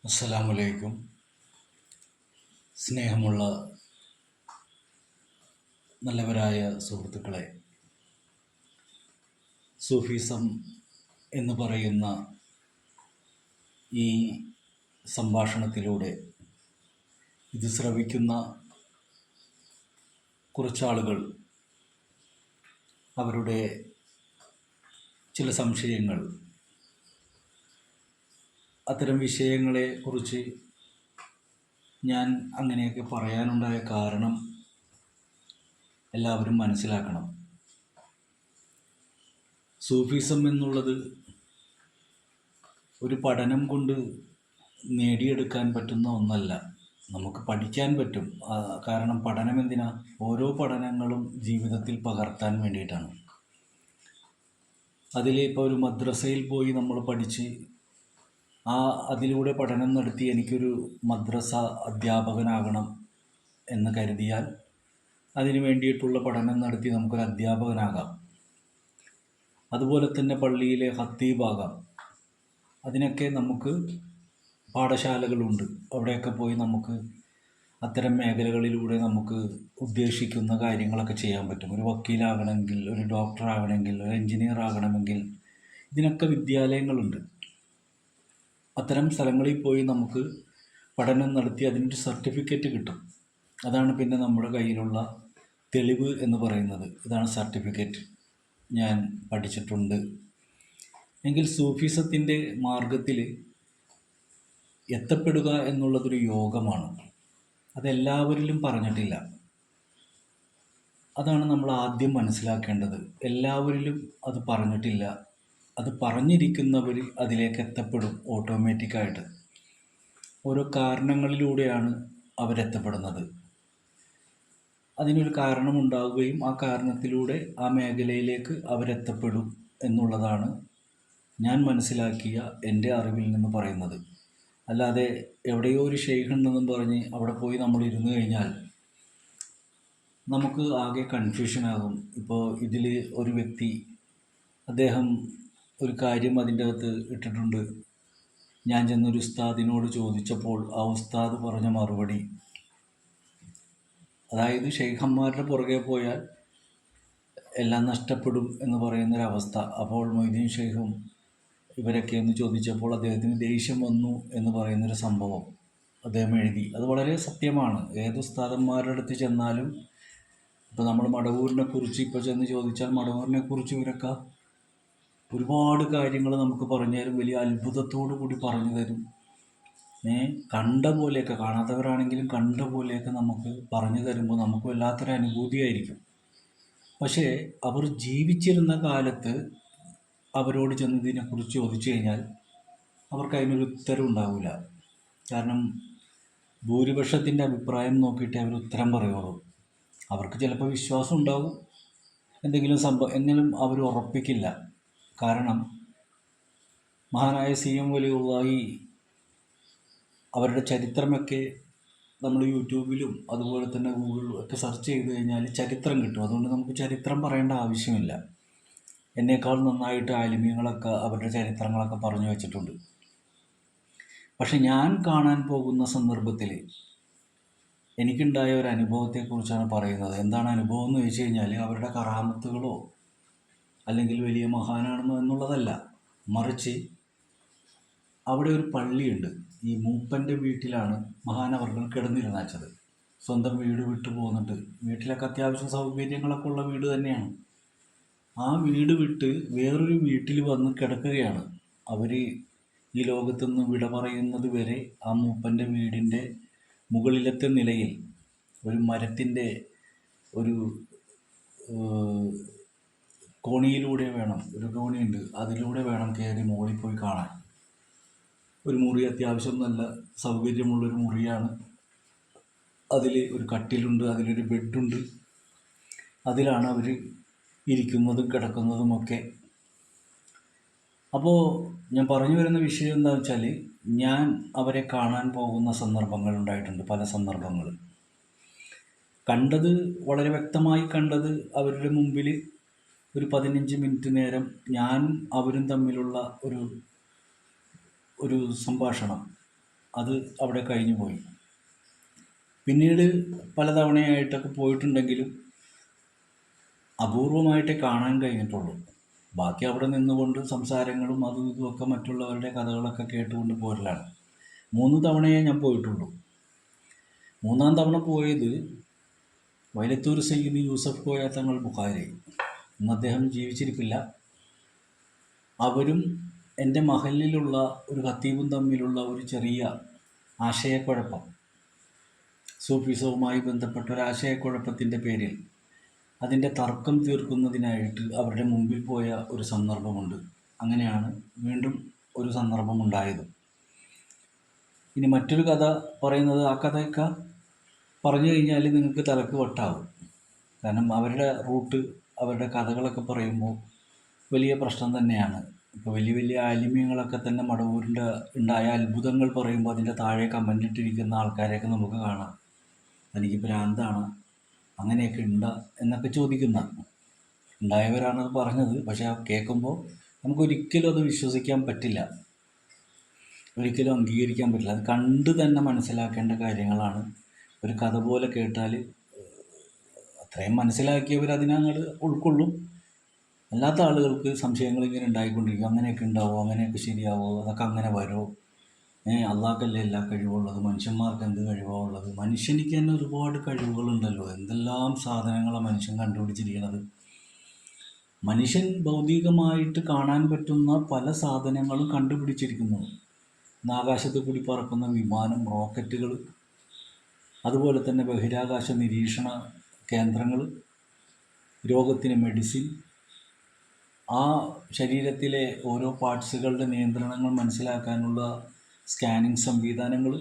അസ്സലാമലൈക്കും. സ്നേഹമുള്ള നല്ലവരായ സുഹൃത്തുക്കളെ, സൂഫിസം എന്ന് പറയുന്ന ഈ സംഭാഷണത്തിലൂടെ ഇത് ശ്രവിക്കുന്ന കുറച്ചാളുകൾ അവരുടെ ചില സംശയങ്ങൾ, അത്തരം വിഷയങ്ങളെക്കുറിച്ച് ഞാൻ അങ്ങനെയൊക്കെ പറയാനുണ്ടായ കാരണം എല്ലാവരും മനസ്സിലാക്കണം. സൂഫിസം എന്നുള്ളത് ഒരു പഠനം കൊണ്ട് നേടിയെടുക്കാൻ പറ്റുന്ന ഒന്നല്ല. നമുക്ക് പഠിക്കാൻ പറ്റും. കാരണം പഠനം എന്തിനാ? ഓരോ പഠനങ്ങളും ജീവിതത്തിൽ പകർത്താൻ വേണ്ടിയിട്ടാണ്. ഇപ്പോൾ ഒരു മദ്രസയിൽ പോയി നമ്മൾ പഠിച്ച് അതിലൂടെ പഠനം നടത്തി എനിക്കൊരു മദ്രസ അധ്യാപകനാകണം എന്ന് കരുതിയാൽ അതിനു വേണ്ടിയിട്ടുള്ള പഠനം നടത്തി നമുക്കൊരു അധ്യാപകനാകാം. അതുപോലെ തന്നെ പള്ളിയിലെ ഖത്തീബാകാം. അതിനൊക്കെ നമുക്ക് പാഠശാലകളുണ്ട്. അവിടെയൊക്കെ പോയി നമുക്ക് അത്തരം മേഖലകളിലൂടെ നമുക്ക് ഉദ്ദേശിക്കുന്ന കാര്യങ്ങളൊക്കെ ചെയ്യാൻ പറ്റും. ഒരു വക്കീലാകണമെങ്കിൽ, ഒരു ഡോക്ടറാകണമെങ്കിൽ, ഒരു എൻജിനീയർ ആകണമെങ്കിൽ ഇതിനൊക്കെ വിദ്യാലയങ്ങളുണ്ട്. അത്തരം സ്ഥലങ്ങളിൽ പോയി നമുക്ക് പഠനം നടത്തി അതിനൊരു സർട്ടിഫിക്കറ്റ് കിട്ടും. അതാണ് പിന്നെ നമ്മുടെ കയ്യിലുള്ള തെളിവ് എന്ന് പറയുന്നത്. ഇതാണ് സർട്ടിഫിക്കറ്റ്, ഞാൻ പഠിച്ചിട്ടുണ്ട് എങ്കിൽ. സൂഫിസത്തിൻ്റെ മാർഗത്തിൽ എത്തപ്പെടുക എന്നുള്ളതൊരു യോഗമാണ്. അതെല്ലാവരിലും പറഞ്ഞിട്ടില്ല. അതാണ് നമ്മൾ ആദ്യം മനസ്സിലാക്കേണ്ടത്. എല്ലാവരിലും അത് പറഞ്ഞിട്ടില്ല. അത് പറഞ്ഞിരിക്കുന്നവർ അതിലേക്ക് എത്തപ്പെടും ഓട്ടോമാറ്റിക്കായിട്ട്. ഓരോ കാരണങ്ങളിലൂടെയാണ് അവരെത്തപ്പെടുന്നത്. അതിനൊരു കാരണമുണ്ടാവുകയും ആ കാരണത്തിലൂടെ ആ മേഖലയിലേക്ക് അവരെത്തപ്പെടും എന്നുള്ളതാണ് ഞാൻ മനസ്സിലാക്കിയ എൻ്റെ അറിവിൽ നിന്ന് പറയുന്നത്. അല്ലാതെ എവിടെയോ ഒരു ഷെയ്ഖ് ഉണ്ടെന്നും പറഞ്ഞ് അവിടെ പോയി നമ്മൾ ഇരുന്ന് കഴിഞ്ഞാൽ നമുക്ക് ആകെ കൺഫ്യൂഷനാകും. ഇപ്പോൾ ഇതിൽ ഒരു വ്യക്തി, അദ്ദേഹം ഒരു കാര്യം അതിൻ്റെ അകത്ത് ഇട്ടിട്ടുണ്ട്. ഞാൻ ചെന്നൊരു ഉസ്താദിനോട് ചോദിച്ചപ്പോൾ ആ ഉസ്താദ് പറഞ്ഞ മറുപടി, അതായത് ഷെയ്ഖന്മാരുടെ പുറകെ പോയാൽ എല്ലാം നഷ്ടപ്പെടും എന്ന് പറയുന്നൊരവസ്ഥ. അപ്പോൾ മൊയ്തീൻ ഷെയ്ഖും ഇവരൊക്കെ എന്ന് ചോദിച്ചപ്പോൾ അദ്ദേഹത്തിന് ദേഷ്യം വന്നു എന്ന് പറയുന്നൊരു സംഭവം അദ്ദേഹം എഴുതി. അത് വളരെ സത്യമാണ്. ഏത് ഉസ്താദന്മാരുടെ അടുത്ത് ചെന്നാലും, ഇപ്പോൾ നമ്മൾ മടവൂരിനെ കുറിച്ച് ഇപ്പോൾ ചെന്ന് ചോദിച്ചാൽ മടവൂരിനെ കുറിച്ച് ഇവരൊക്കെ ഒരുപാട് കാര്യങ്ങൾ നമുക്ക് പറഞ്ഞു തരും. വലിയ അത്ഭുതത്തോടു കൂടി പറഞ്ഞു തരും. കണ്ട പോലെയൊക്കെ, കാണാത്തവരാണെങ്കിലും കണ്ട പോലെയൊക്കെ നമുക്ക് പറഞ്ഞു തരുമ്പോൾ നമുക്ക് വല്ലാത്തൊരു അനുഭൂതിയായിരിക്കും. പക്ഷേ അവർ ജീവിച്ചിരുന്ന കാലത്ത് അവരോട് ചെന്ന് ഇതിനെക്കുറിച്ച് ചോദിച്ചു കഴിഞ്ഞാൽ അവർക്ക് അതിനൊരു ഉത്തരം ഉണ്ടാവില്ല. കാരണം ഭൂരിപക്ഷത്തിൻ്റെ അഭിപ്രായം നോക്കിയിട്ടേ അവർ ഉത്തരം പറയുള്ളൂ. അവർക്ക് ചിലപ്പോൾ വിശ്വാസം ഉണ്ടാവും, എന്തെങ്കിലും എങ്കിലും അവർ ഉറപ്പിക്കില്ല. കാരണം മഹാനായ CM വലിയുള്ളാഹി അവരുടെ ചരിത്രമൊക്കെ നമ്മൾ യൂട്യൂബിലും അതുപോലെ തന്നെ ഗൂഗിളിലും ഒക്കെ സെർച്ച് ചെയ്ത് കഴിഞ്ഞാൽ ചരിത്രം കിട്ടും. അതുകൊണ്ട് നമുക്ക് ചരിത്രം പറയേണ്ട ആവശ്യമില്ല. എന്നേക്കാൾ നന്നായിട്ട് ആലിമീങ്ങളൊക്കെ അവരുടെ ചരിത്രങ്ങളൊക്കെ പറഞ്ഞു വെച്ചിട്ടുണ്ട്. പക്ഷെ ഞാൻ കാണാൻ പോകുന്ന സന്ദർഭത്തിൽ എനിക്കുണ്ടായ ഒരു അനുഭവത്തെക്കുറിച്ചാണ് പറയുന്നത്. എന്താണ് അനുഭവം എന്ന് ചോദിച്ചു കഴിഞ്ഞാൽ അവരുടെ കറാമത്തുകളോ അല്ലെങ്കിൽ വലിയ മഹാനാണെന്നോ എന്നുള്ളതല്ല, മറിച്ച് അവിടെ ഒരു പള്ളിയുണ്ട്. ഈ മൂപ്പൻ്റെ വീട്ടിലാണ് മഹാനവർകൾ കിടന്നിരുന്നച്ചത്. സ്വന്തം വീട് വിട്ടു പോന്നിട്ട്, വീട്ടിലൊക്കെ അത്യാവശ്യം സൗകര്യങ്ങളൊക്കെ ഉള്ള വീട് തന്നെയാണ്. ആ വീട് വിട്ട് വേറൊരു വീട്ടിൽ വന്ന് കിടക്കുകയാണ്. അവർ ഈ ലോകത്തുനിന്ന് വിട പറയുന്നത് വരെ ആ മൂപ്പൻ്റെ വീടിൻ്റെ മുകളിലത്തെ നിലയിൽ ഒരു മരത്തിൻ്റെ ഒരു കോണിയിലൂടെ വേണം, ഒരു കോണിയുണ്ട്, അതിലൂടെ വേണം കയറി മുകളിൽ പോയി കാണാൻ. ഒരു മുറി അത്യാവശ്യം നല്ല സൗകര്യമുള്ളൊരു മുറിയാണ്. അതിൽ ഒരു കട്ടിലുണ്ട്, അതിലൊരു ബെഡുണ്ട്. അതിലാണ് അവർ ഇരിക്കുന്നതും കിടക്കുന്നതുമൊക്കെ. അപ്പോൾ ഞാൻ പറഞ്ഞു വരുന്ന വിഷയം എന്താണെന്ന് വെച്ചാൽ, ഞാൻ അവരെ കാണാൻ പോകുന്ന സന്ദർഭങ്ങൾ ഉണ്ടായിട്ടുണ്ട്, പല സന്ദർഭങ്ങൾ. കണ്ടത്, വളരെ വ്യക്തമായി കണ്ടത്, അവരുടെ മുമ്പിൽ ഒരു 15 മിനിറ്റ് നേരം ഞാനും അവരും തമ്മിലുള്ള ഒരു സംഭാഷണം, അത് അവിടെ കഴിഞ്ഞു പോയി. പിന്നീട് പലതവണയായിട്ടൊക്കെ പോയിട്ടുണ്ടെങ്കിലും അപൂർവമായിട്ടേ കാണാൻ കഴിഞ്ഞിട്ടുള്ളൂ. ബാക്കി അവിടെ നിന്നുകൊണ്ട് സംസാരങ്ങളും അതും ഇതുമൊക്കെ മറ്റുള്ളവരുടെ കഥകളൊക്കെ കേട്ടുകൊണ്ട് പോരലാണ്. 3 തവണയേ ഞാൻ പോയിട്ടുള്ളൂ. 3-ാം തവണ പോയത് വൈലത്തൂർ സയ്യിദ് യൂസഫ് കോയ തങ്ങൾ ബുഖാരി, ഇന്ന് അദ്ദേഹം ജീവിച്ചിരിപ്പില്ല. അവരും എൻ്റെ മഹലിലുള്ള ഒരു ഖത്തീബും തമ്മിലുള്ള ഒരു ചെറിയ ആശയക്കുഴപ്പം, സൂഫിസവുമായി ബന്ധപ്പെട്ട ഒരു ആശയക്കുഴപ്പത്തിൻ്റെ പേരിൽ അതിൻ്റെ തർക്കം തീർക്കുന്നതിനായിട്ട് അവരുടെ മുമ്പിൽ പോയ ഒരു സന്ദർഭമുണ്ട്. അങ്ങനെയാണ് വീണ്ടും ഒരു സന്ദർഭമുണ്ടായത്. ഇനി മറ്റൊരു കഥ പറയുന്നത്, ആ കഥയൊക്കെ പറഞ്ഞു കഴിഞ്ഞാൽ നിങ്ങൾക്ക് തലക്ക് വട്ടാവും. കാരണം അവരുടെ റൂട്ട്, അവരുടെ കഥകളൊക്കെ പറയുമ്പോൾ വലിയ പ്രശ്നം തന്നെയാണ്. ഇപ്പോൾ വലിയ വലിയ ആലിമ്യങ്ങളൊക്കെ തന്നെ മടവൂരിൻ്റെ ഉണ്ടായ അത്ഭുതങ്ങൾ പറയുമ്പോൾ അതിൻ്റെ താഴെ കമൻ്റ് ഇട്ടിരിക്കുന്ന ആൾക്കാരെയൊക്കെ നമുക്ക് കാണാം. തനിക്ക് ഭ്രാന്താണ്, അങ്ങനെയൊക്കെ എന്നൊക്കെ ചോദിക്കുന്ന ഉണ്ടായവരാണത് പറഞ്ഞത്. പക്ഷേ കേൾക്കുമ്പോൾ നമുക്കൊരിക്കലും അത് വിശ്വസിക്കാൻ പറ്റില്ല, ഒരിക്കലും അംഗീകരിക്കാൻ പറ്റില്ല. അത് കണ്ട് തന്നെ മനസ്സിലാക്കേണ്ട കാര്യങ്ങളാണ്. ഒരു കഥ പോലെ കേട്ടാൽ അത്രയും മനസ്സിലാക്കിയവർ അതിനങ്ങോട്ട് ഉൾക്കൊള്ളും. അല്ലാത്ത ആളുകൾക്ക് സംശയങ്ങൾ ഇങ്ങനെ ഉണ്ടായിക്കൊണ്ടിരിക്കും. അങ്ങനെയൊക്കെ ഉണ്ടാവുമോ, അങ്ങനെയൊക്കെ ശരിയാവുമോ, അതൊക്കെ അങ്ങനെ വരുമോ, അള്ളാഹ്ക്കല്ലേ എല്ലാ കഴിവുള്ളത്, മനുഷ്യന്മാർക്ക് എന്ത് കഴിവാണ് ഉള്ളത്? മനുഷ്യനിക്ക് തന്നെ ഒരുപാട് കഴിവുകളുണ്ടല്ലോ. എന്തെല്ലാം സാധനങ്ങളാണ് മനുഷ്യൻ കണ്ടുപിടിച്ചിരിക്കുന്നത്. മനുഷ്യൻ ഭൗതികമായിട്ട് കാണാൻ പറ്റുന്ന പല സാധനങ്ങളും കണ്ടുപിടിച്ചിരിക്കുന്നു. ആകാശത്ത് കൂടി പറക്കുന്ന വിമാനം, റോക്കറ്റുകൾ, അതുപോലെ തന്നെ ബഹിരാകാശ നിരീക്ഷണ കേന്ദ്രങ്ങൾ, രോഗത്തിന് മെഡിസിൻ, ആ ശരീരത്തിലെ ഓരോ പാർട്സുകളുടെ നിയന്ത്രണങ്ങൾ മനസ്സിലാക്കാനുള്ള സ്കാനിങ് സംവിധാനങ്ങൾ,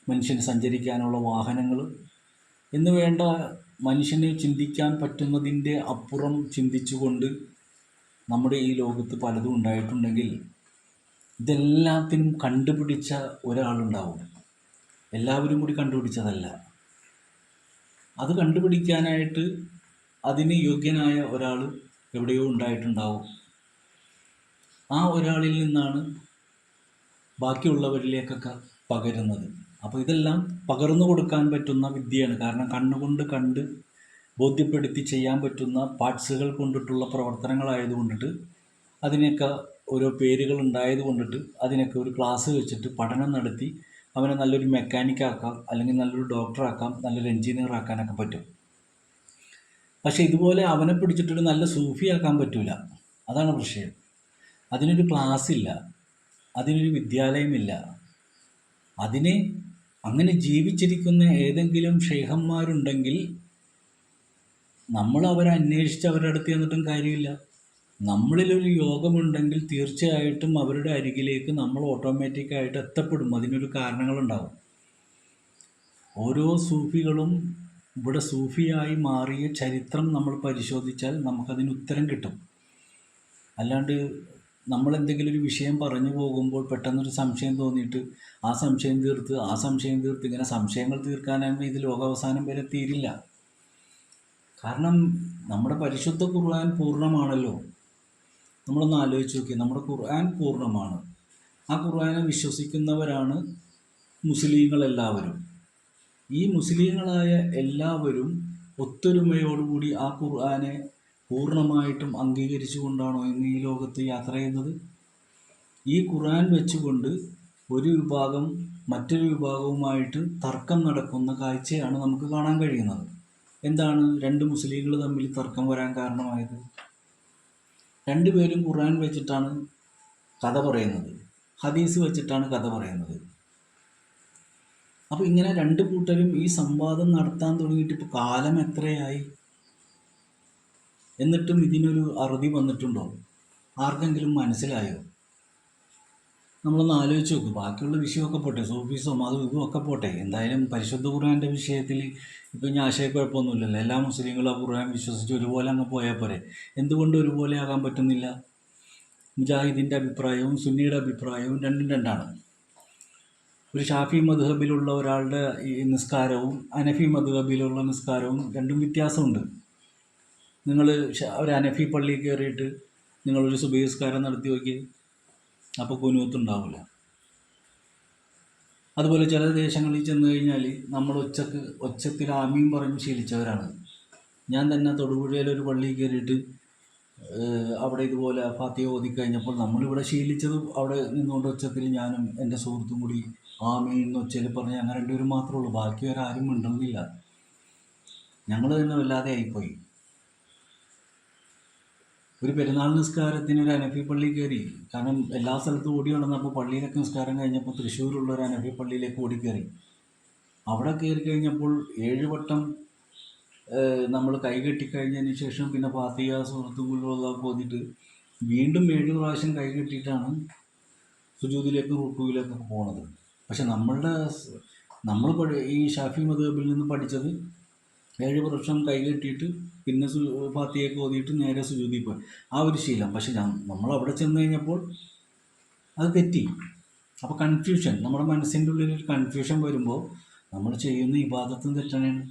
മനുഷ്യന് സഞ്ചരിക്കാനുള്ള വാഹനങ്ങൾ എന്ന് വേണ്ട മനുഷ്യന് ചിന്തിക്കാൻ പറ്റുന്നതിൻ്റെ അപ്പുറം ചിന്തിച്ചുകൊണ്ട് നമ്മുടെ ഈ ലോകത്ത് പലതും ഉണ്ടായിട്ടുണ്ടെങ്കിൽ ഇതെല്ലാത്തിനും കണ്ടുപിടിച്ച ഒരാളുണ്ടാവും. എല്ലാവരും കൂടി കണ്ടുപിടിച്ചതല്ല. അത് കണ്ടുപിടിക്കാനായിട്ട് അതിന് യോഗ്യനായ ഒരാൾ എവിടെയോ ഉണ്ടായിട്ടുണ്ടാവും. ആ ഒരാളിൽ നിന്നാണ് ബാക്കിയുള്ളവരിലേക്കൊക്കെ പകരുന്നത്. അപ്പോൾ ഇതെല്ലാം പകർന്നു കൊടുക്കാൻ പറ്റുന്ന വിദ്യയാണ്. കാരണം കണ്ണുകൊണ്ട് കണ്ട് ബോധ്യപ്പെടുത്തി ചെയ്യാൻ പറ്റുന്ന പാർട്സുകൾ കൊണ്ടിട്ടുള്ള പ്രവർത്തനങ്ങളായതുകൊണ്ടിട്ട് അതിനൊക്കെ ഓരോ പേരുകൾ ഉണ്ടായത് കൊണ്ടിട്ട് അതിനൊക്കെ ഒരു ക്ലാസ് വെച്ചിട്ട് പഠനം നടത്തി അവനെ നല്ലൊരു മെക്കാനിക്കാക്കാം, അല്ലെങ്കിൽ നല്ലൊരു ഡോക്ടറാക്കാം, നല്ലൊരു എൻജിനീയർ ആക്കാനൊക്കെ പറ്റും. പക്ഷെ ഇതുപോലെ അവനെ പിടിച്ചിട്ടൊരു നല്ല സൂഫിയാക്കാൻ പറ്റൂല. അതാണ് വിഷയം. അതിനൊരു ക്ലാസ്സില്ല, അതിനൊരു വിദ്യാലയമില്ല. അതിന് അങ്ങനെ ജീവിച്ചിരിക്കുന്ന ഏതെങ്കിലും ഷെയ്ഖന്മാരുണ്ടെങ്കിൽ നമ്മൾ അവരെ അന്വേഷിച്ച് അവരുടെ അടുത്ത് ചെന്നിട്ടും കാര്യമില്ല. നമ്മളിലൊരു യോഗമുണ്ടെങ്കിൽ തീർച്ചയായിട്ടും അവരുടെ അരികിലേക്ക് നമ്മൾ ഓട്ടോമാറ്റിക്കായിട്ട് എത്തപ്പെടും. അതിനൊരു കാരണങ്ങളുണ്ടാവും. ഓരോ സൂഫികളും ഇവിടെ സൂഫിയായി മാറിയ ചരിത്രം നമ്മൾ പരിശോധിച്ചാൽ നമുക്കതിന് ഉത്തരം കിട്ടും. അല്ലാണ്ട് നമ്മളെന്തെങ്കിലും ഒരു വിഷയം പറഞ്ഞു പോകുമ്പോൾ പെട്ടെന്നൊരു സംശയം തോന്നിയിട്ട് ആ സംശയം തീർത്ത് ഇങ്ങനെ സംശയങ്ങൾ തീർക്കാനാകുമ്പോൾ ഇത് ലോകാവസാനം വരെ തീരില്ല. കാരണം നമ്മുടെ പരിശുദ്ധ ഖുർആൻ പൂർണ്ണമാണല്ലോ. നമ്മളൊന്ന് ആലോചിച്ച് നോക്കി, നമ്മുടെ ഖുർആൻ പൂർണ്ണമാണ്. ആ ഖുർആനെ വിശ്വസിക്കുന്നവരാണ് മുസ്ലിങ്ങളെല്ലാവരും. ഈ മുസ്ലിങ്ങളായ എല്ലാവരും ഒത്തൊരുമയോടുകൂടി ആ ഖുർആനെ പൂർണ്ണമായിട്ടും അംഗീകരിച്ചു കൊണ്ടാണോ ഇന്ന് ഈ ലോകത്ത് യാത്ര ചെയ്യുന്നത്? ഈ ഖുർആൻ വെച്ചുകൊണ്ട് ഒരു വിഭാഗം മറ്റൊരു വിഭാഗവുമായിട്ട് തർക്കം നടക്കുന്ന കാഴ്ചയാണ് നമുക്ക് കാണാൻ കഴിയുന്നത്. എന്താണ് 2 മുസ്ലിങ്ങൾ തമ്മിൽ തർക്കം വരാൻ കാരണമായത്? രണ്ടുപേരും ഖുർആൻ വെച്ചിട്ടാണ് കഥ പറയുന്നത്, ഹദീസ് വെച്ചിട്ടാണ് കഥ പറയുന്നത്. അപ്പോൾ ഇങ്ങനെ 2 കൂട്ടരും ഈ സംവാദം നടത്താൻ തുടങ്ങിയിട്ട് ഇപ്പോൾ കാലം എത്രയായി? എന്നിട്ടും ഇതിനൊരു അറുതി വന്നിട്ടുണ്ടോ? ആർക്കെങ്കിലും മനസ്സിലായോ? നമ്മളൊന്ന് ആലോചിച്ച് നോക്കും. ബാക്കിയുള്ള വിഷയമൊക്കെ പോട്ടെ, സൂഫിസം അതും ഇതും ഒക്കെ പോട്ടെ, എന്തായാലും പരിശുദ്ധ ഖുർആൻ്റെ വിഷയത്തിൽ ഇപ്പം ഇനി ആശയക്കുഴപ്പമൊന്നുമില്ലല്ലോ. എല്ലാ മുസ്ലിങ്ങളും ആ ഖുർആൻ വിശ്വസിച്ച് ഒരുപോലെ അങ്ങ് പോയാൽ പോരെ. എന്തുകൊണ്ട് ഒരുപോലെ ആകാൻ പറ്റുന്നില്ല? മുജാഹിദിൻ്റെ അഭിപ്രായവും സുന്നിയുടെ അഭിപ്രായവും രണ്ടും രണ്ടാണ്. ഒരു ഷാഫി മദ്ഹബിലുള്ള ഒരാളുടെ ഈ നിസ്കാരവും ഹനഫി മദ്ഹബിലുള്ള നിസ്കാരവും രണ്ടും വ്യത്യാസമുണ്ട്. നിങ്ങൾ ഒരു ഹനഫി പള്ളിയിൽ കയറിയിട്ട് നിങ്ങളൊരു സുബഹി നിസ്കാരം നടത്തി നോക്കി, അപ്പോൾ കുനൂത്തുണ്ടാവില്ല. അതുപോലെ ചില ദേശങ്ങളിൽ ചെന്ന് കഴിഞ്ഞാൽ നമ്മൾ ഒച്ചത്തിൽ ആമീൻ പറഞ്ഞ് ശീലിച്ചവരാണ്. ഞാൻ തന്നെ തൊടുപുഴയിലൊരു പള്ളിയിൽ കയറിയിട്ട് അവിടെ ഇതുപോലെ ഫാത്തിഹ ഓതിക്കഴിഞ്ഞപ്പോൾ നമ്മളിവിടെ ശീലിച്ചത് അവിടെ നിന്നുകൊണ്ട് ഒച്ചത്തിൽ ഞാനും എൻ്റെ സുഹൃത്തും കൂടി ആമീൻ എന്ന് ഒച്ചയിൽ പറഞ്ഞ് അങ്ങനെ രണ്ടുപേരും മാത്രമേ ഉള്ളൂ. ബാക്കിയവരാരും മിണ്ടുന്നില്ല. ഞങ്ങൾ തന്നെ വല്ലാതെ ആയിപ്പോയി. ഒരു പെരുന്നാൾ നിസ്കാരത്തിന് ഒരു ഹനഫി പള്ളി കയറി. കാരണം എല്ലാ സ്ഥലത്തും ഓടി നടന്നപ്പോൾ പള്ളിയിലൊക്കെ നിസ്കാരം കഴിഞ്ഞപ്പോൾ തൃശ്ശൂരുള്ള ഒരു ഹനഫി പള്ളിയിലേക്ക് ഓടിക്കയറി. അവിടെ കയറി കഴിഞ്ഞപ്പോൾ 7 വട്ടം നമ്മൾ കൈകെട്ടിക്കഴിഞ്ഞതിന് ശേഷം പിന്നെ ഫാത്തിഹ സുഹൃത്തുക്കളൊക്കെ ഓതിയിട്ട് വീണ്ടും 7 പ്രാവശ്യം കൈകെട്ടിയിട്ടാണ് സുജൂദിലേക്കും റുക്കൂയിലേക്കൊക്കെ പോണത്. പക്ഷെ നമ്മൾ ഈ ഷാഫി മദ്ഹബിൽ നിന്ന് പഠിച്ചത് 7 പ്രാവശ്യം കൈകെട്ടിയിട്ട് പിന്നെ ഫാത്തിഹയൊക്കെ ഓതിയിട്ട് നേരെ സുജൂദിൽ പോയി, ആ ഒരു ശീലം. പക്ഷെ നമ്മളവിടെ ചെന്ന് കഴിഞ്ഞപ്പോൾ അത് തെറ്റി. അപ്പോൾ കൺഫ്യൂഷൻ, നമ്മുടെ മനസ്സിൻ്റെ ഉള്ളിൽ ഒരു കൺഫ്യൂഷൻ വരുമ്പോൾ നമ്മൾ ചെയ്യുന്ന ഇബാദത്തും തെറ്റണേണ്.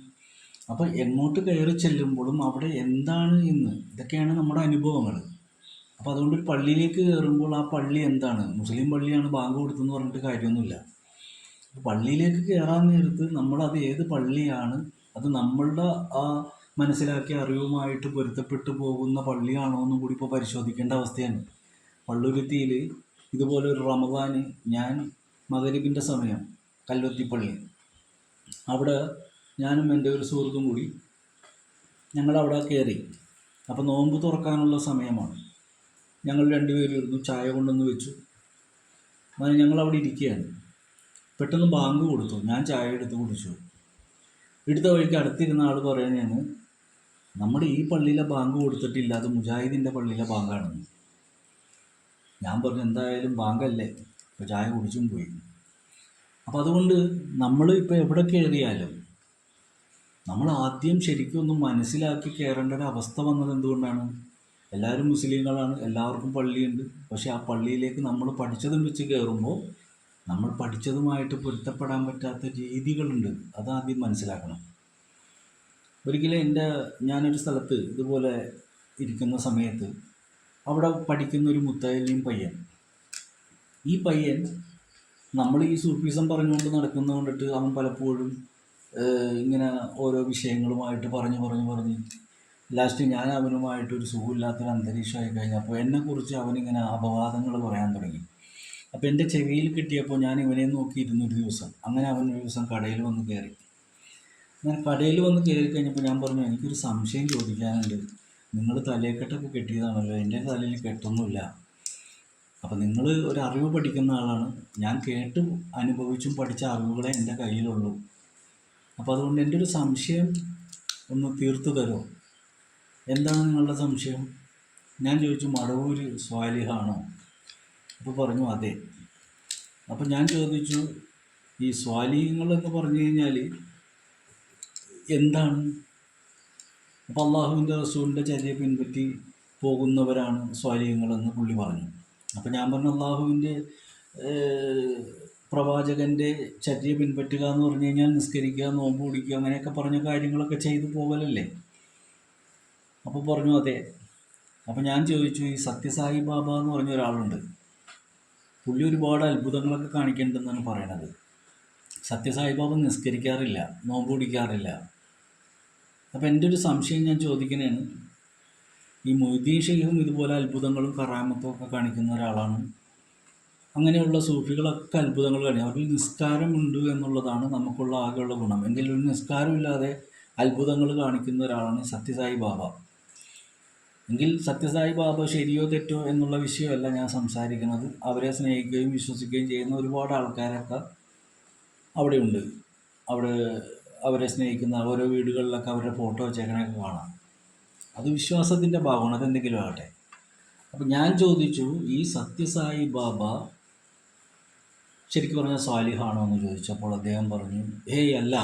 അപ്പോൾ എങ്ങോട്ട് കയറി ചെല്ലുമ്പോഴും അവിടെ എന്താണ് എന്ന്, ഇതൊക്കെയാണ് നമ്മുടെ അനുഭവങ്ങൾ. അപ്പോൾ അതുകൊണ്ട് ഒരു പള്ളിയിലേക്ക് കയറുമ്പോൾ ആ പള്ളി എന്താണ്, മുസ്ലിം പള്ളിയാണ് ബാങ്ക് കൊടുത്തെന്ന് പറഞ്ഞിട്ട് കാര്യമൊന്നുമില്ല. പള്ളിയിലേക്ക് കയറാൻ നേരത്ത് നമ്മളത് ഏത് പള്ളിയാണ്, അത് നമ്മളുടെ ആ മനസ്സിലാക്കിയ അറിവുമായിട്ട് പൊരുത്തപ്പെട്ടു പോകുന്ന പള്ളിയാണോ എന്നും കൂടി ഇപ്പോൾ പരിശോധിക്കേണ്ട അവസ്ഥയാണ്. പള്ളുരുത്തിയിൽ ഇതുപോലെ ഒരു റമദാന് ഞാൻ മഗ്‌രിബിൻ്റെ സമയം കല്ലുത്തിപ്പള്ളി, അവിടെ ഞാനും എൻ്റെ ഒരു സുഹൃത്തും കൂടി ഞങ്ങളവിടെ കയറി. അപ്പോൾ നോമ്പ് തുറക്കാനുള്ള സമയമാണ്. ഞങ്ങൾ രണ്ടുപേരും ഇരുന്നു, ചായ കൊണ്ടുവന്ന് വെച്ചു. അങ്ങനെ ഞങ്ങളവിടെ ഇരിക്കുകയാണ്. പെട്ടെന്ന് ബാങ്ക് കൊടുത്തു. ഞാൻ ചായ എടുത്ത് കുടിച്ചു. എടുത്ത വഴിക്ക് അടുത്തിരുന്ന ആൾ പറയുന്നതാണ്, നമ്മുടെ ഈ പള്ളിയിലെ ബാങ്ക് കൊടുത്തിട്ടില്ല, അത് മുജാഹിദിൻ്റെ പള്ളിയിലെ ബാങ്കാണെന്ന്. ഞാൻ പറഞ്ഞു എന്തായാലും ബാങ്കല്ലേ, ഇപ്പോൾ ചായ കുടിച്ചും പോയി. അപ്പോൾ അതുകൊണ്ട് നമ്മൾ ഇപ്പോൾ എവിടെ കയറിയാലും നമ്മൾ ആദ്യം ശരിക്കും ഒന്ന് മനസ്സിലാക്കി കയറേണ്ട ഒരു അവസ്ഥ വന്നത് എന്തുകൊണ്ടാണ്? എല്ലാവരും മുസ്ലിങ്ങളാണ്, എല്ലാവർക്കും പള്ളിയുണ്ട്. പക്ഷേ ആ പള്ളിയിലേക്ക് നമ്മൾ പഠിച്ചതും വെച്ച് കയറുമ്പോൾ നമ്മൾ പഠിച്ചതുമായിട്ട് പൊരുത്തപ്പെടാൻ പറ്റാത്ത രീതികളുണ്ട്. അതാദ്യം മനസ്സിലാക്കണം. ഒരിക്കലും ഞാനൊരു സ്ഥലത്ത് ഇതുപോലെ ഇരിക്കുന്ന സമയത്ത് അവിടെ പഠിക്കുന്ന ഒരു മുത്തലിം പയ്യൻ, ഈ പയ്യൻ നമ്മൾ ഈ സൂഫിസം പറഞ്ഞുകൊണ്ട് നടക്കുന്നത് കൊണ്ടിട്ട് അവൻ പലപ്പോഴും ഇങ്ങനെ ഓരോ വിഷയങ്ങളുമായിട്ട് പറഞ്ഞ് ലാസ്റ്റ് ഞാൻ അവനുമായിട്ടൊരു സുഖമില്ലാത്തൊരു അന്തരീക്ഷമായി കഴിഞ്ഞപ്പോൾ എന്നെക്കുറിച്ച് അവനിങ്ങനെ അപവാദങ്ങൾ പറയാൻ തുടങ്ങി. അപ്പോൾ എൻ്റെ ചെവിയിൽ കിട്ടിയപ്പോൾ ഞാൻ ഇവനെ നോക്കിയിരുന്നൊരു ദിവസം. അങ്ങനെ അവൻ ഒരു ദിവസം കടയിൽ വന്ന് കയറി. ഞാൻ കടയിൽ വന്ന് കയറി കഴിഞ്ഞപ്പോൾ ഞാൻ പറഞ്ഞു, എനിക്കൊരു സംശയം ചോദിക്കാനുണ്ട്. നിങ്ങൾ തലയെക്കെട്ടൊക്കെ കെട്ടിയതാണല്ലോ, എൻ്റെ തലയിൽ കെട്ടൊന്നുമില്ല. അപ്പോൾ നിങ്ങൾ ഒരു അറിവ് പഠിക്കുന്ന ആളാണ്, ഞാൻ കേട്ടും അനുഭവിച്ചും പഠിച്ച അറിവുകളെ എൻ്റെ കയ്യിലുള്ളൂ. അപ്പോൾ അതുകൊണ്ട് എൻ്റെ ഒരു സംശയം ഒന്ന് തീർത്തു തരുമോ? എന്താണ് നിങ്ങളുടെ സംശയം? ഞാൻ ചോദിച്ചു, മടവൂർ സ്വാലിഹാണോ? അപ്പോൾ പറഞ്ഞു അതെ. അപ്പോൾ ഞാൻ ചോദിച്ചു, ഈ സ്വാലിഹ്യങ്ങളെന്ന് പറഞ്ഞു കഴിഞ്ഞാൽ എന്താണ്? അപ്പോൾ അള്ളാഹുവിൻ്റെ റസൂലിൻ്റെ ചര്യ പിൻപറ്റി പോകുന്നവരാണ് സ്വാലിഹ്യങ്ങളെന്ന് പുള്ളി പറഞ്ഞു. അപ്പോൾ ഞാൻ പറഞ്ഞു, അള്ളാഹുവിൻ്റെ പ്രവാചകൻ്റെ ചര്യ പിൻപറ്റുക എന്ന് പറഞ്ഞു കഴിഞ്ഞാൽ നിസ്കരിക്കുക, നോമ്പ് പിടിക്കുക, അങ്ങനെയൊക്കെ പറഞ്ഞ കാര്യങ്ങളൊക്കെ ചെയ്തു പോകലല്ലേ? അപ്പോൾ പറഞ്ഞു അതെ. അപ്പോൾ ഞാൻ ചോദിച്ചു, ഈ സത്യസായി ബാബ എന്ന് പറഞ്ഞ ഒരാളുണ്ട്, പുള്ളി ഒരുപാട് അത്ഭുതങ്ങളൊക്കെ കാണിക്കുന്നുണ്ടെന്നാണ് പറയണത്. സത്യസായി ബാബ നിസ്കരിക്കാറില്ല, നോമ്പ് പിടിക്കാറില്ല. അപ്പോൾ എൻ്റെ ഒരു സംശയം ഞാൻ ചോദിക്കുന്നതാണ്, ഈ മൊയ്തീൻ ഷെയ്ഖും ഇതുപോലെ അത്ഭുതങ്ങളും കറാമത്തും ഒക്കെ കാണിക്കുന്ന ഒരാളാണ്. അങ്ങനെയുള്ള സൂഫികളൊക്കെ അത്ഭുതങ്ങൾ കാണിക്കും. അവരിൽ നിസ്കാരമുണ്ട് എന്നുള്ളതാണ് നമുക്കുള്ള ആകെയുള്ള ഗുണം. എങ്കിൽ ഒരു നിസ്കാരമില്ലാതെ അത്ഭുതങ്ങൾ കാണിക്കുന്ന ഒരാളാണ് സത്യസായി ബാബ. എങ്കിൽ സത്യസായി ബാബ ശരിയോ തെറ്റോ എന്നുള്ള വിഷയമല്ല ഞാൻ സംസാരിക്കുന്നത്. അവരെ സ്നേഹിക്കുകയും വിശ്വസിക്കുകയും ചെയ്യുന്ന ഒരുപാട് ആൾക്കാരൊക്കെ അവിടെയുണ്ട്. അവിടെ അവരെ സ്നേഹിക്കുന്ന ഓരോ വീടുകളിലൊക്കെ അവരുടെ ഫോട്ടോ വെച്ചേക്കണൊക്കെ കാണാം. അത് വിശ്വാസത്തിൻ്റെ ഭാഗമാണ്, അതെന്തെങ്കിലും ആകട്ടെ. അപ്പം ഞാൻ ചോദിച്ചു, ഈ സത്യസായി ബാബ ശരിക്കും പറഞ്ഞാൽ സാലിഹാണോ എന്ന് ചോദിച്ചപ്പോൾ അദ്ദേഹം പറഞ്ഞു, ഏയ് അല്ല,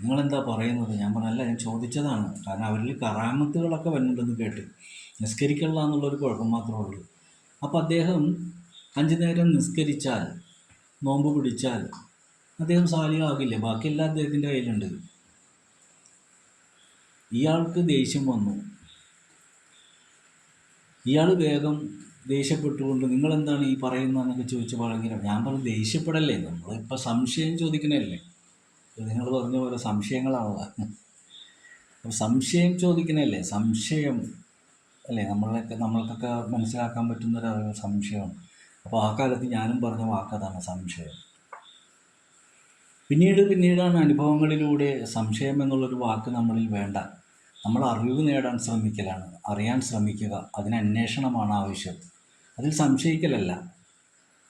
നിങ്ങളെന്താ പറയുന്നത്? ഞാൻ പറഞ്ഞല്ല, ഞാൻ ചോദിച്ചതാണ്. കാരണം അവരിൽ കറാമത്തുകളൊക്കെ വരുന്നുണ്ടെന്ന് കേട്ട്, നിസ്കരിക്കല്ല എന്നുള്ളൊരു കുഴപ്പം മാത്രമേ ഉള്ളൂ. അപ്പോൾ അദ്ദേഹം 5 നേരം നിസ്കരിച്ചാൽ, നോമ്പ് പിടിച്ചാൽ അദ്ദേഹം സാലിഹാകില്ലേ? ബാക്കിയെല്ലാം അദ്ദേഹത്തിൻ്റെ കയ്യിലുണ്ട്. ഇയാൾക്ക് ദേഷ്യം വന്നു. ഇയാൾ വേഗം ദേഷ്യപ്പെട്ടുകൊണ്ട് നിങ്ങളെന്താണ് ഈ പറയുന്നതെന്നൊക്കെ ചോദിച്ച് പറഞ്ഞില്ല. ഞാൻ പറഞ്ഞു, ദേഷ്യപ്പെടല്ലേ, നമ്മളിപ്പോൾ സംശയം ചോദിക്കണല്ലേ. നിങ്ങൾ പറഞ്ഞ പോലെ സംശയങ്ങളാണല്ലോ. അപ്പോൾ സംശയം ചോദിക്കണല്ലേ, സംശയം അല്ലേ, നമ്മൾക്കൊക്കെ മനസ്സിലാക്കാൻ പറ്റുന്നൊരറിവ് സംശയമാണ്. അപ്പോൾ ആ കാലത്ത് ഞാനും പറഞ്ഞ വാക്കതാണ്, സംശയം. പിന്നീടാണ് അനുഭവങ്ങളിലൂടെ സംശയം എന്നുള്ളൊരു വാക്ക് നമ്മളിൽ വേണ്ട. നമ്മൾ അറിവ് നേടാൻ ശ്രമിക്കലാണ്, അറിയാൻ ശ്രമിക്കുക, അതിന് അന്വേഷണമാണ് ആവശ്യം, അതിൽ സംശയിക്കലല്ല.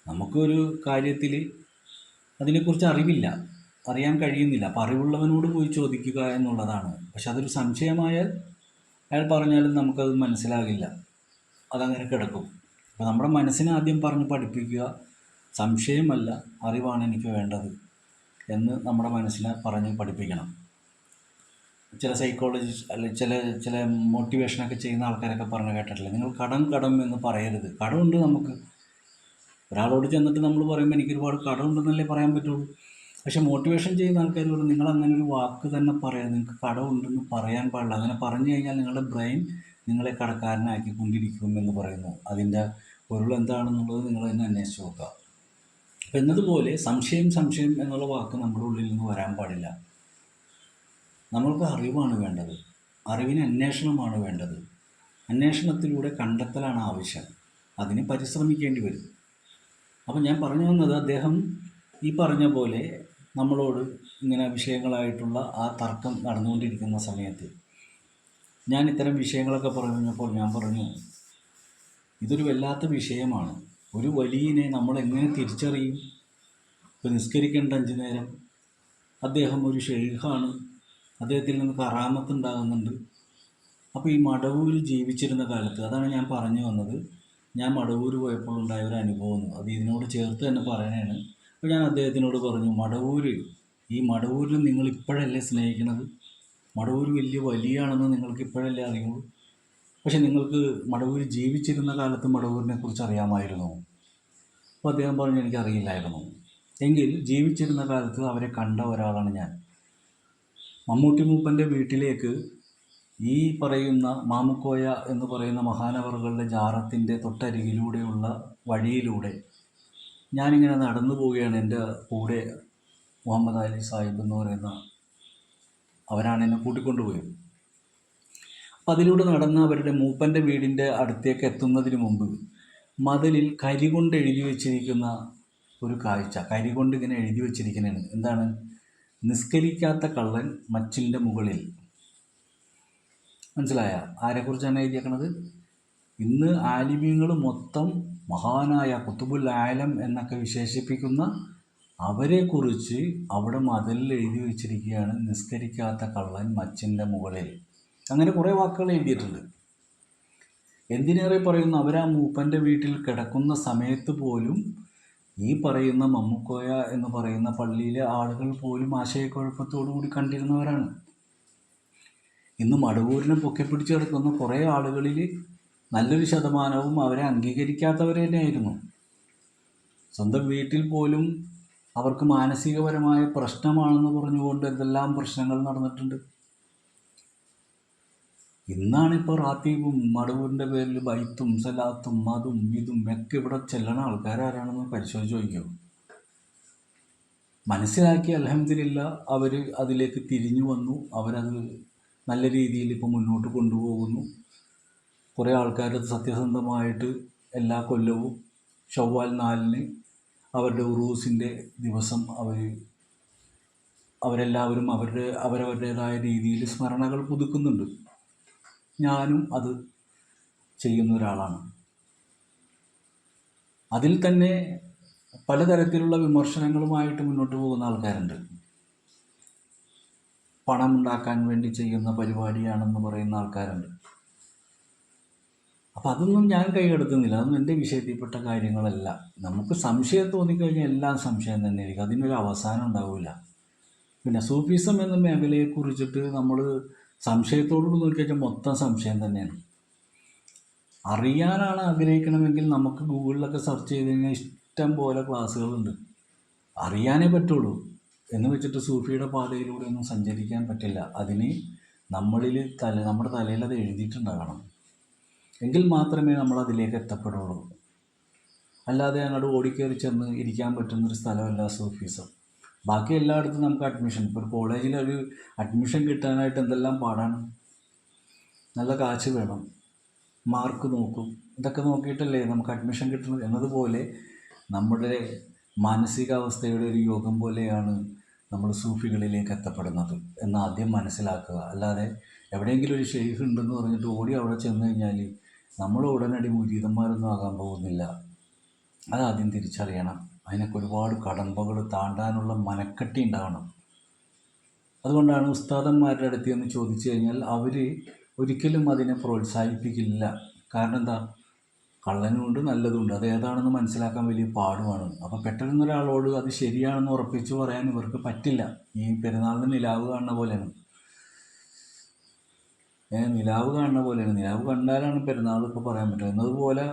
നമുക്കൊരു കാര്യത്തിൽ അതിനെക്കുറിച്ച് അറിവില്ല, അറിയാൻ കഴിയുന്നില്ല, അപ്പോൾ അറിവുള്ളവനോട് പോയി ചോദിക്കുക എന്നുള്ളതാണ്. പക്ഷെ അതൊരു സംശയമായാൽ അയാൾ പറഞ്ഞാലും നമുക്കത് മനസ്സിലാകില്ല, അതങ്ങനെ കിടക്കും. അപ്പോൾ നമ്മുടെ മനസ്സിനെ ആദ്യം പറഞ്ഞ് പഠിപ്പിക്കുക, സംശയമല്ല, അറിവാണ് എനിക്ക് വേണ്ടത് എന്ന് നമ്മുടെ മനസ്സിനെ പറഞ്ഞ് പഠിപ്പിക്കണം. ചില സൈക്കോളജിസ്റ്റ് അല്ലെങ്കിൽ ചില മോട്ടിവേഷനൊക്കെ ചെയ്യുന്ന ആൾക്കാരൊക്കെ പറഞ്ഞു കേട്ടിട്ടില്ല, നിങ്ങൾ കടം എന്ന് പറയരുത്. കടമുണ്ട് നമുക്ക്. ഒരാളോട് ചെന്നിട്ട് നമ്മൾ പറയുമ്പോൾ എനിക്കൊരുപാട് കടമുണ്ടെന്നല്ലേ പറയാൻ പറ്റുള്ളൂ. പക്ഷെ മോട്ടിവേഷൻ ചെയ്യുന്ന ആൾക്കാർ പറയും, നിങ്ങൾ അങ്ങനെ ഒരു വാക്ക് തന്നെ പറയരുത്, നിങ്ങൾക്ക് കടമുണ്ടെന്ന് പറയാൻ പാടില്ല. അങ്ങനെ പറഞ്ഞു കഴിഞ്ഞാൽ നിങ്ങളുടെ ബ്രെയിൻ നിങ്ങളെ കടക്കാരനാക്കിക്കൊണ്ടിരിക്കും എന്ന് പറയുന്നു. അതിൻ്റെ പൊരുൾ എന്താണെന്നുള്ളത് നിങ്ങൾ തന്നെ അന്വേഷിച്ച് നോക്കുക. അപ്പം എന്നതുപോലെ സംശയം എന്നുള്ള വാക്ക് നമ്മുടെ ഉള്ളിൽ നിന്ന് വരാൻ പാടില്ല. നമ്മൾക്ക് അറിവാണ് വേണ്ടത്, അറിവിന് അന്വേഷണമാണ് വേണ്ടത്. അന്വേഷണത്തിലൂടെ കണ്ടെത്തലാണ് ആവശ്യം, അതിന് പരിശ്രമിക്കേണ്ടി വരും. അപ്പം ഞാൻ പറഞ്ഞു വന്നത്, അദ്ദേഹം ഈ പറഞ്ഞ പോലെ നമ്മളോട് ഇങ്ങനെ വിഷയങ്ങളായിട്ടുള്ള ആ തർക്കം നടന്നുകൊണ്ടിരിക്കുന്ന സമയത്ത് ഞാൻ ഇത്തരം വിഷയങ്ങളൊക്കെ പറഞ്ഞപ്പോൾ ഞാൻ പറഞ്ഞു, ഇതൊരു വല്ലാത്ത വിഷയമാണ്. ഒരു വലിയനെ നമ്മളെങ്ങനെ തിരിച്ചറിയും? ഇപ്പോൾ നിസ്കരിക്കേണ്ട 5 നേരം അദ്ദേഹം ഒരു ഷെയ്ഖാണ്, അദ്ദേഹത്തിൽ നിന്ന് കറാമത്ത് ഉണ്ടാകുന്നുണ്ട്. അപ്പോൾ ഈ മടവൂർ ജീവിച്ചിരുന്ന കാലത്ത്, അതാണ് ഞാൻ പറഞ്ഞു വന്നത്, ഞാൻ മടവൂർ പോയപ്പോൾ ഉണ്ടായ ഒരു അനുഭവം, അത് ഇതിനോട് ചേർത്ത് തന്നെ പറയാനാണ്. അപ്പോൾ ഞാൻ അദ്ദേഹത്തിനോട് പറഞ്ഞു, ഈ മടവൂരിൽ നിങ്ങൾ ഇപ്പോഴല്ലേ സ്നേഹിക്കുന്നത്? മടവൂർ വലിയാണെന്ന് നിങ്ങൾക്ക് ഇപ്പോഴല്ലേ അറിയുള്ളൂ. പക്ഷെ നിങ്ങൾക്ക് മടവൂർ ജീവിച്ചിരുന്ന കാലത്ത് മടവൂരിനെ കുറിച്ച് അറിയാമായിരുന്നു? അപ്പോൾ അദ്ദേഹം പറഞ്ഞു, എനിക്കറിയില്ലായിരുന്നു. എങ്കിൽ ജീവിച്ചിരുന്ന കാലത്ത് അവരെ കണ്ട ഒരാളാണ് ഞാൻ. മമ്മൂട്ടി മൂപ്പൻ്റെ വീട്ടിലേക്ക് ഈ പറയുന്ന മാമുക്കോയ എന്ന് പറയുന്ന മഹാനവറുകളുടെ ജാറത്തിൻ്റെ തൊട്ടരികിലൂടെയുള്ള വഴിയിലൂടെ ഞാനിങ്ങനെ നടന്നു പോവുകയാണ്. എൻ്റെ കൂടെ മുഹമ്മദ് അലി സാഹിബ് എന്ന് പറയുന്ന അവരാണ് എന്നെ കൂട്ടിക്കൊണ്ടുപോയത്. അപ്പം അതിലൂടെ നടന്ന് അവരുടെ മൂപ്പൻ്റെ വീടിൻ്റെ അടുത്തേക്ക് എത്തുന്നതിന് മുമ്പ് മതിലിൽ കരി കൊണ്ട് എഴുതി വച്ചിരിക്കുന്ന ഒരു കാഴ്ച, കരി കൊണ്ട് ഇങ്ങനെ എഴുതി വച്ചിരിക്കുന്നതാണ്. എന്താണ്? നിസ്കരിക്കാത്ത കള്ളൻ മച്ചിൻ്റെ മുകളിൽ. മനസ്സിലായ ആരെക്കുറിച്ചാണ് എഴുതിയേക്കണത്? ഇന്ന് ആലിമീങ്ങൾ മൊത്തം മഹാനായ കുത്തുബുൽ ആലം എന്നൊക്കെ വിശേഷിപ്പിക്കുന്ന അവരെക്കുറിച്ച് അവിടെ മതിലിൽ എഴുതി വച്ചിരിക്കുകയാണ്, നിസ്കരിക്കാത്ത കള്ളൻ മച്ചിൻ്റെ മുകളിൽ. അങ്ങനെ കുറേ വാക്കുകൾ എഴുതിയിട്ടുണ്ട്. എന്തിനേറെ പറയുന്നു, അവരാ മൂപ്പൻ്റെ വീട്ടിൽ കിടക്കുന്ന സമയത്ത് പോലും ഈ പറയുന്ന മമ്മുക്കോയ എന്ന് പറയുന്ന പള്ളിയിലെ ആളുകൾ പോലും ആശയക്കുഴപ്പത്തോടു കൂടി കണ്ടിരുന്നവരാണ്. ഇന്ന് മടവൂരിനെ പൊക്കിപ്പിടിച്ച് കിടക്കുന്ന കുറേ ആളുകളിൽ നല്ലൊരു ശതമാനവും അവരെ അംഗീകരിക്കാത്തവർ തന്നെയായിരുന്നു. സ്വന്തം വീട്ടിൽ പോലും അവർക്ക് മാനസികപരമായ പ്രശ്നമാണെന്ന് പറഞ്ഞുകൊണ്ട് എന്തെല്ലാം പ്രശ്നങ്ങൾ നടന്നിട്ടുണ്ട്. ഇന്നാണിപ്പോൾ റാത്തീബും മടവൂരിൻ്റെ പേരിൽ ബൈത്തും സലാത്തും അതും ഇതും ഒക്കെ ഇവിടെ ചെല്ലണ ആൾക്കാരാരാണെന്ന് പരിശോധിച്ച് നോക്കിയോ. മനസ്സിലാക്കി അൽഹംദുലില്ലാ അവർ അതിലേക്ക് തിരിഞ്ഞു വന്നു, അവരത് നല്ല രീതിയിൽ ഇപ്പോൾ മുന്നോട്ട് കൊണ്ടുപോകുന്നു. കുറേ ആൾക്കാരത് സത്യസന്ധമായിട്ട് എല്ലാ കൊല്ലവും ഷവ്വാൽ 4-ന് അവരുടെ ഉറൂസിൻ്റെ ദിവസം അവരെല്ലാവരും അവരവരുടേതായ രീതിയിൽ സ്മരണകൾ പുതുക്കുന്നുണ്ട്. ഞാനും അത് ചെയ്യുന്ന ഒരാളാണ്. അതിൽ തന്നെ പലതരത്തിലുള്ള വിമർശനങ്ങളുമായിട്ട് മുന്നോട്ട് പോകുന്ന ആൾക്കാരുണ്ട്. പണം ഉണ്ടാക്കാൻ വേണ്ടി ചെയ്യുന്ന പരിപാടിയാണെന്ന് പറയുന്ന ആൾക്കാരുണ്ട്. അപ്പം അതൊന്നും ഞാൻ കൈകടത്തുന്നില്ല, അതൊന്നും എൻ്റെ വിഷയത്തിൽപ്പെട്ട കാര്യങ്ങളല്ല. നമുക്ക് സംശയം തോന്നിക്കഴിഞ്ഞാൽ എല്ലാം സംശയം തന്നെയായിരിക്കും, അതിനൊരു അവസാനം ഉണ്ടാവില്ല. പിന്നെ സൂഫിസം എന്ന മേഖലയെക്കുറിച്ചിട്ട് നമ്മൾ സംശയത്തോടുകൂടി നോക്കിക്കഴിഞ്ഞാൽ മൊത്തം സംശയം തന്നെയാണ്. അറിയാനാണ് ആഗ്രഹിക്കണമെങ്കിൽ നമുക്ക് ഗൂഗിളിലൊക്കെ സെർച്ച് ചെയ്ത് കഴിഞ്ഞാൽ ഇഷ്ടം പോലെ ക്ലാസ്സുകളുണ്ട്. അറിയാനേ പറ്റുള്ളൂ എന്ന് വെച്ചിട്ട് സൂഫിയുടെ പാതയിലൂടെ ഒന്നും സഞ്ചരിക്കാൻ പറ്റില്ല. അതിന് നമ്മളിൽ നമ്മുടെ തലയിൽ അത് എഴുതിയിട്ടുണ്ടാകണം, എങ്കിൽ മാത്രമേ നമ്മൾ അതിലേക്ക് എത്തപ്പെടുള്ളൂ. അല്ലാതെ അങ്ങോട്ട് ഓടിക്കയറി ചെന്ന് ഇരിക്കാൻ പറ്റുന്നൊരു സ്ഥലമല്ല സൂഫിസം. ബാക്കി എല്ലായിടത്തും നമുക്ക് അഡ്മിഷൻ, ഇപ്പോൾ ഒരു കോളേജിൽ ഒരു അഡ്മിഷൻ കിട്ടാനായിട്ട് എന്തെല്ലാം പാടാണ്. നല്ല കാശ് വേണം, മാർക്ക് നോക്കും, ഇതൊക്കെ നോക്കിയിട്ടല്ലേ നമുക്ക് അഡ്മിഷൻ കിട്ടുന്നത്. എന്നതുപോലെ നമ്മുടെ മാനസികാവസ്ഥയുടെ ഒരു യോഗം പോലെയാണ് നമ്മൾ സൂഫികളിലേക്ക് എത്തപ്പെടുന്നത് എന്ന് ആദ്യം മനസ്സിലാക്കുക. അല്ലാതെ എവിടെയെങ്കിലും ഒരു ഷെയ്ഖ് ഉണ്ടെന്ന് പറഞ്ഞിട്ട് ഓടി അവിടെ ചെന്ന് കഴിഞ്ഞാൽ നമ്മൾ ഉടനടി മുരീദന്മാരൊന്നും ആകാൻ പോകുന്നില്ല. അതാദ്യം തിരിച്ചറിയണം. അതിനൊക്കെ ഒരുപാട് കടമ്പകൾ താണ്ടാനുള്ള മനക്കെട്ടി ഉണ്ടാവണം. അതുകൊണ്ടാണ് ഉസ്താദന്മാരുടെ അടുത്ത് എന്ന് ചോദിച്ചു കഴിഞ്ഞാൽ അവർ ഒരിക്കലും അതിനെ പ്രോത്സാഹിപ്പിക്കില്ല. കാരണം എന്താ, കള്ളനുമുണ്ട് നല്ലതുണ്ട്, അത് ഏതാണെന്ന് മനസ്സിലാക്കാൻ വലിയ പാടുമാണ്. അപ്പോൾ പെട്ടെന്നൊരാളോട് അത് ശരിയാണെന്ന് ഉറപ്പിച്ച് പറയാൻ ഇവർക്ക് പറ്റില്ല. ഈ പെരുന്നാളിന് നിലാവ് കാണുന്ന പോലെയാണ്. നിലാവ് കണ്ടാലാണ് പെരുന്നാളൊക്കെ പറയാൻ പറ്റുക. എന്നതുപോലെ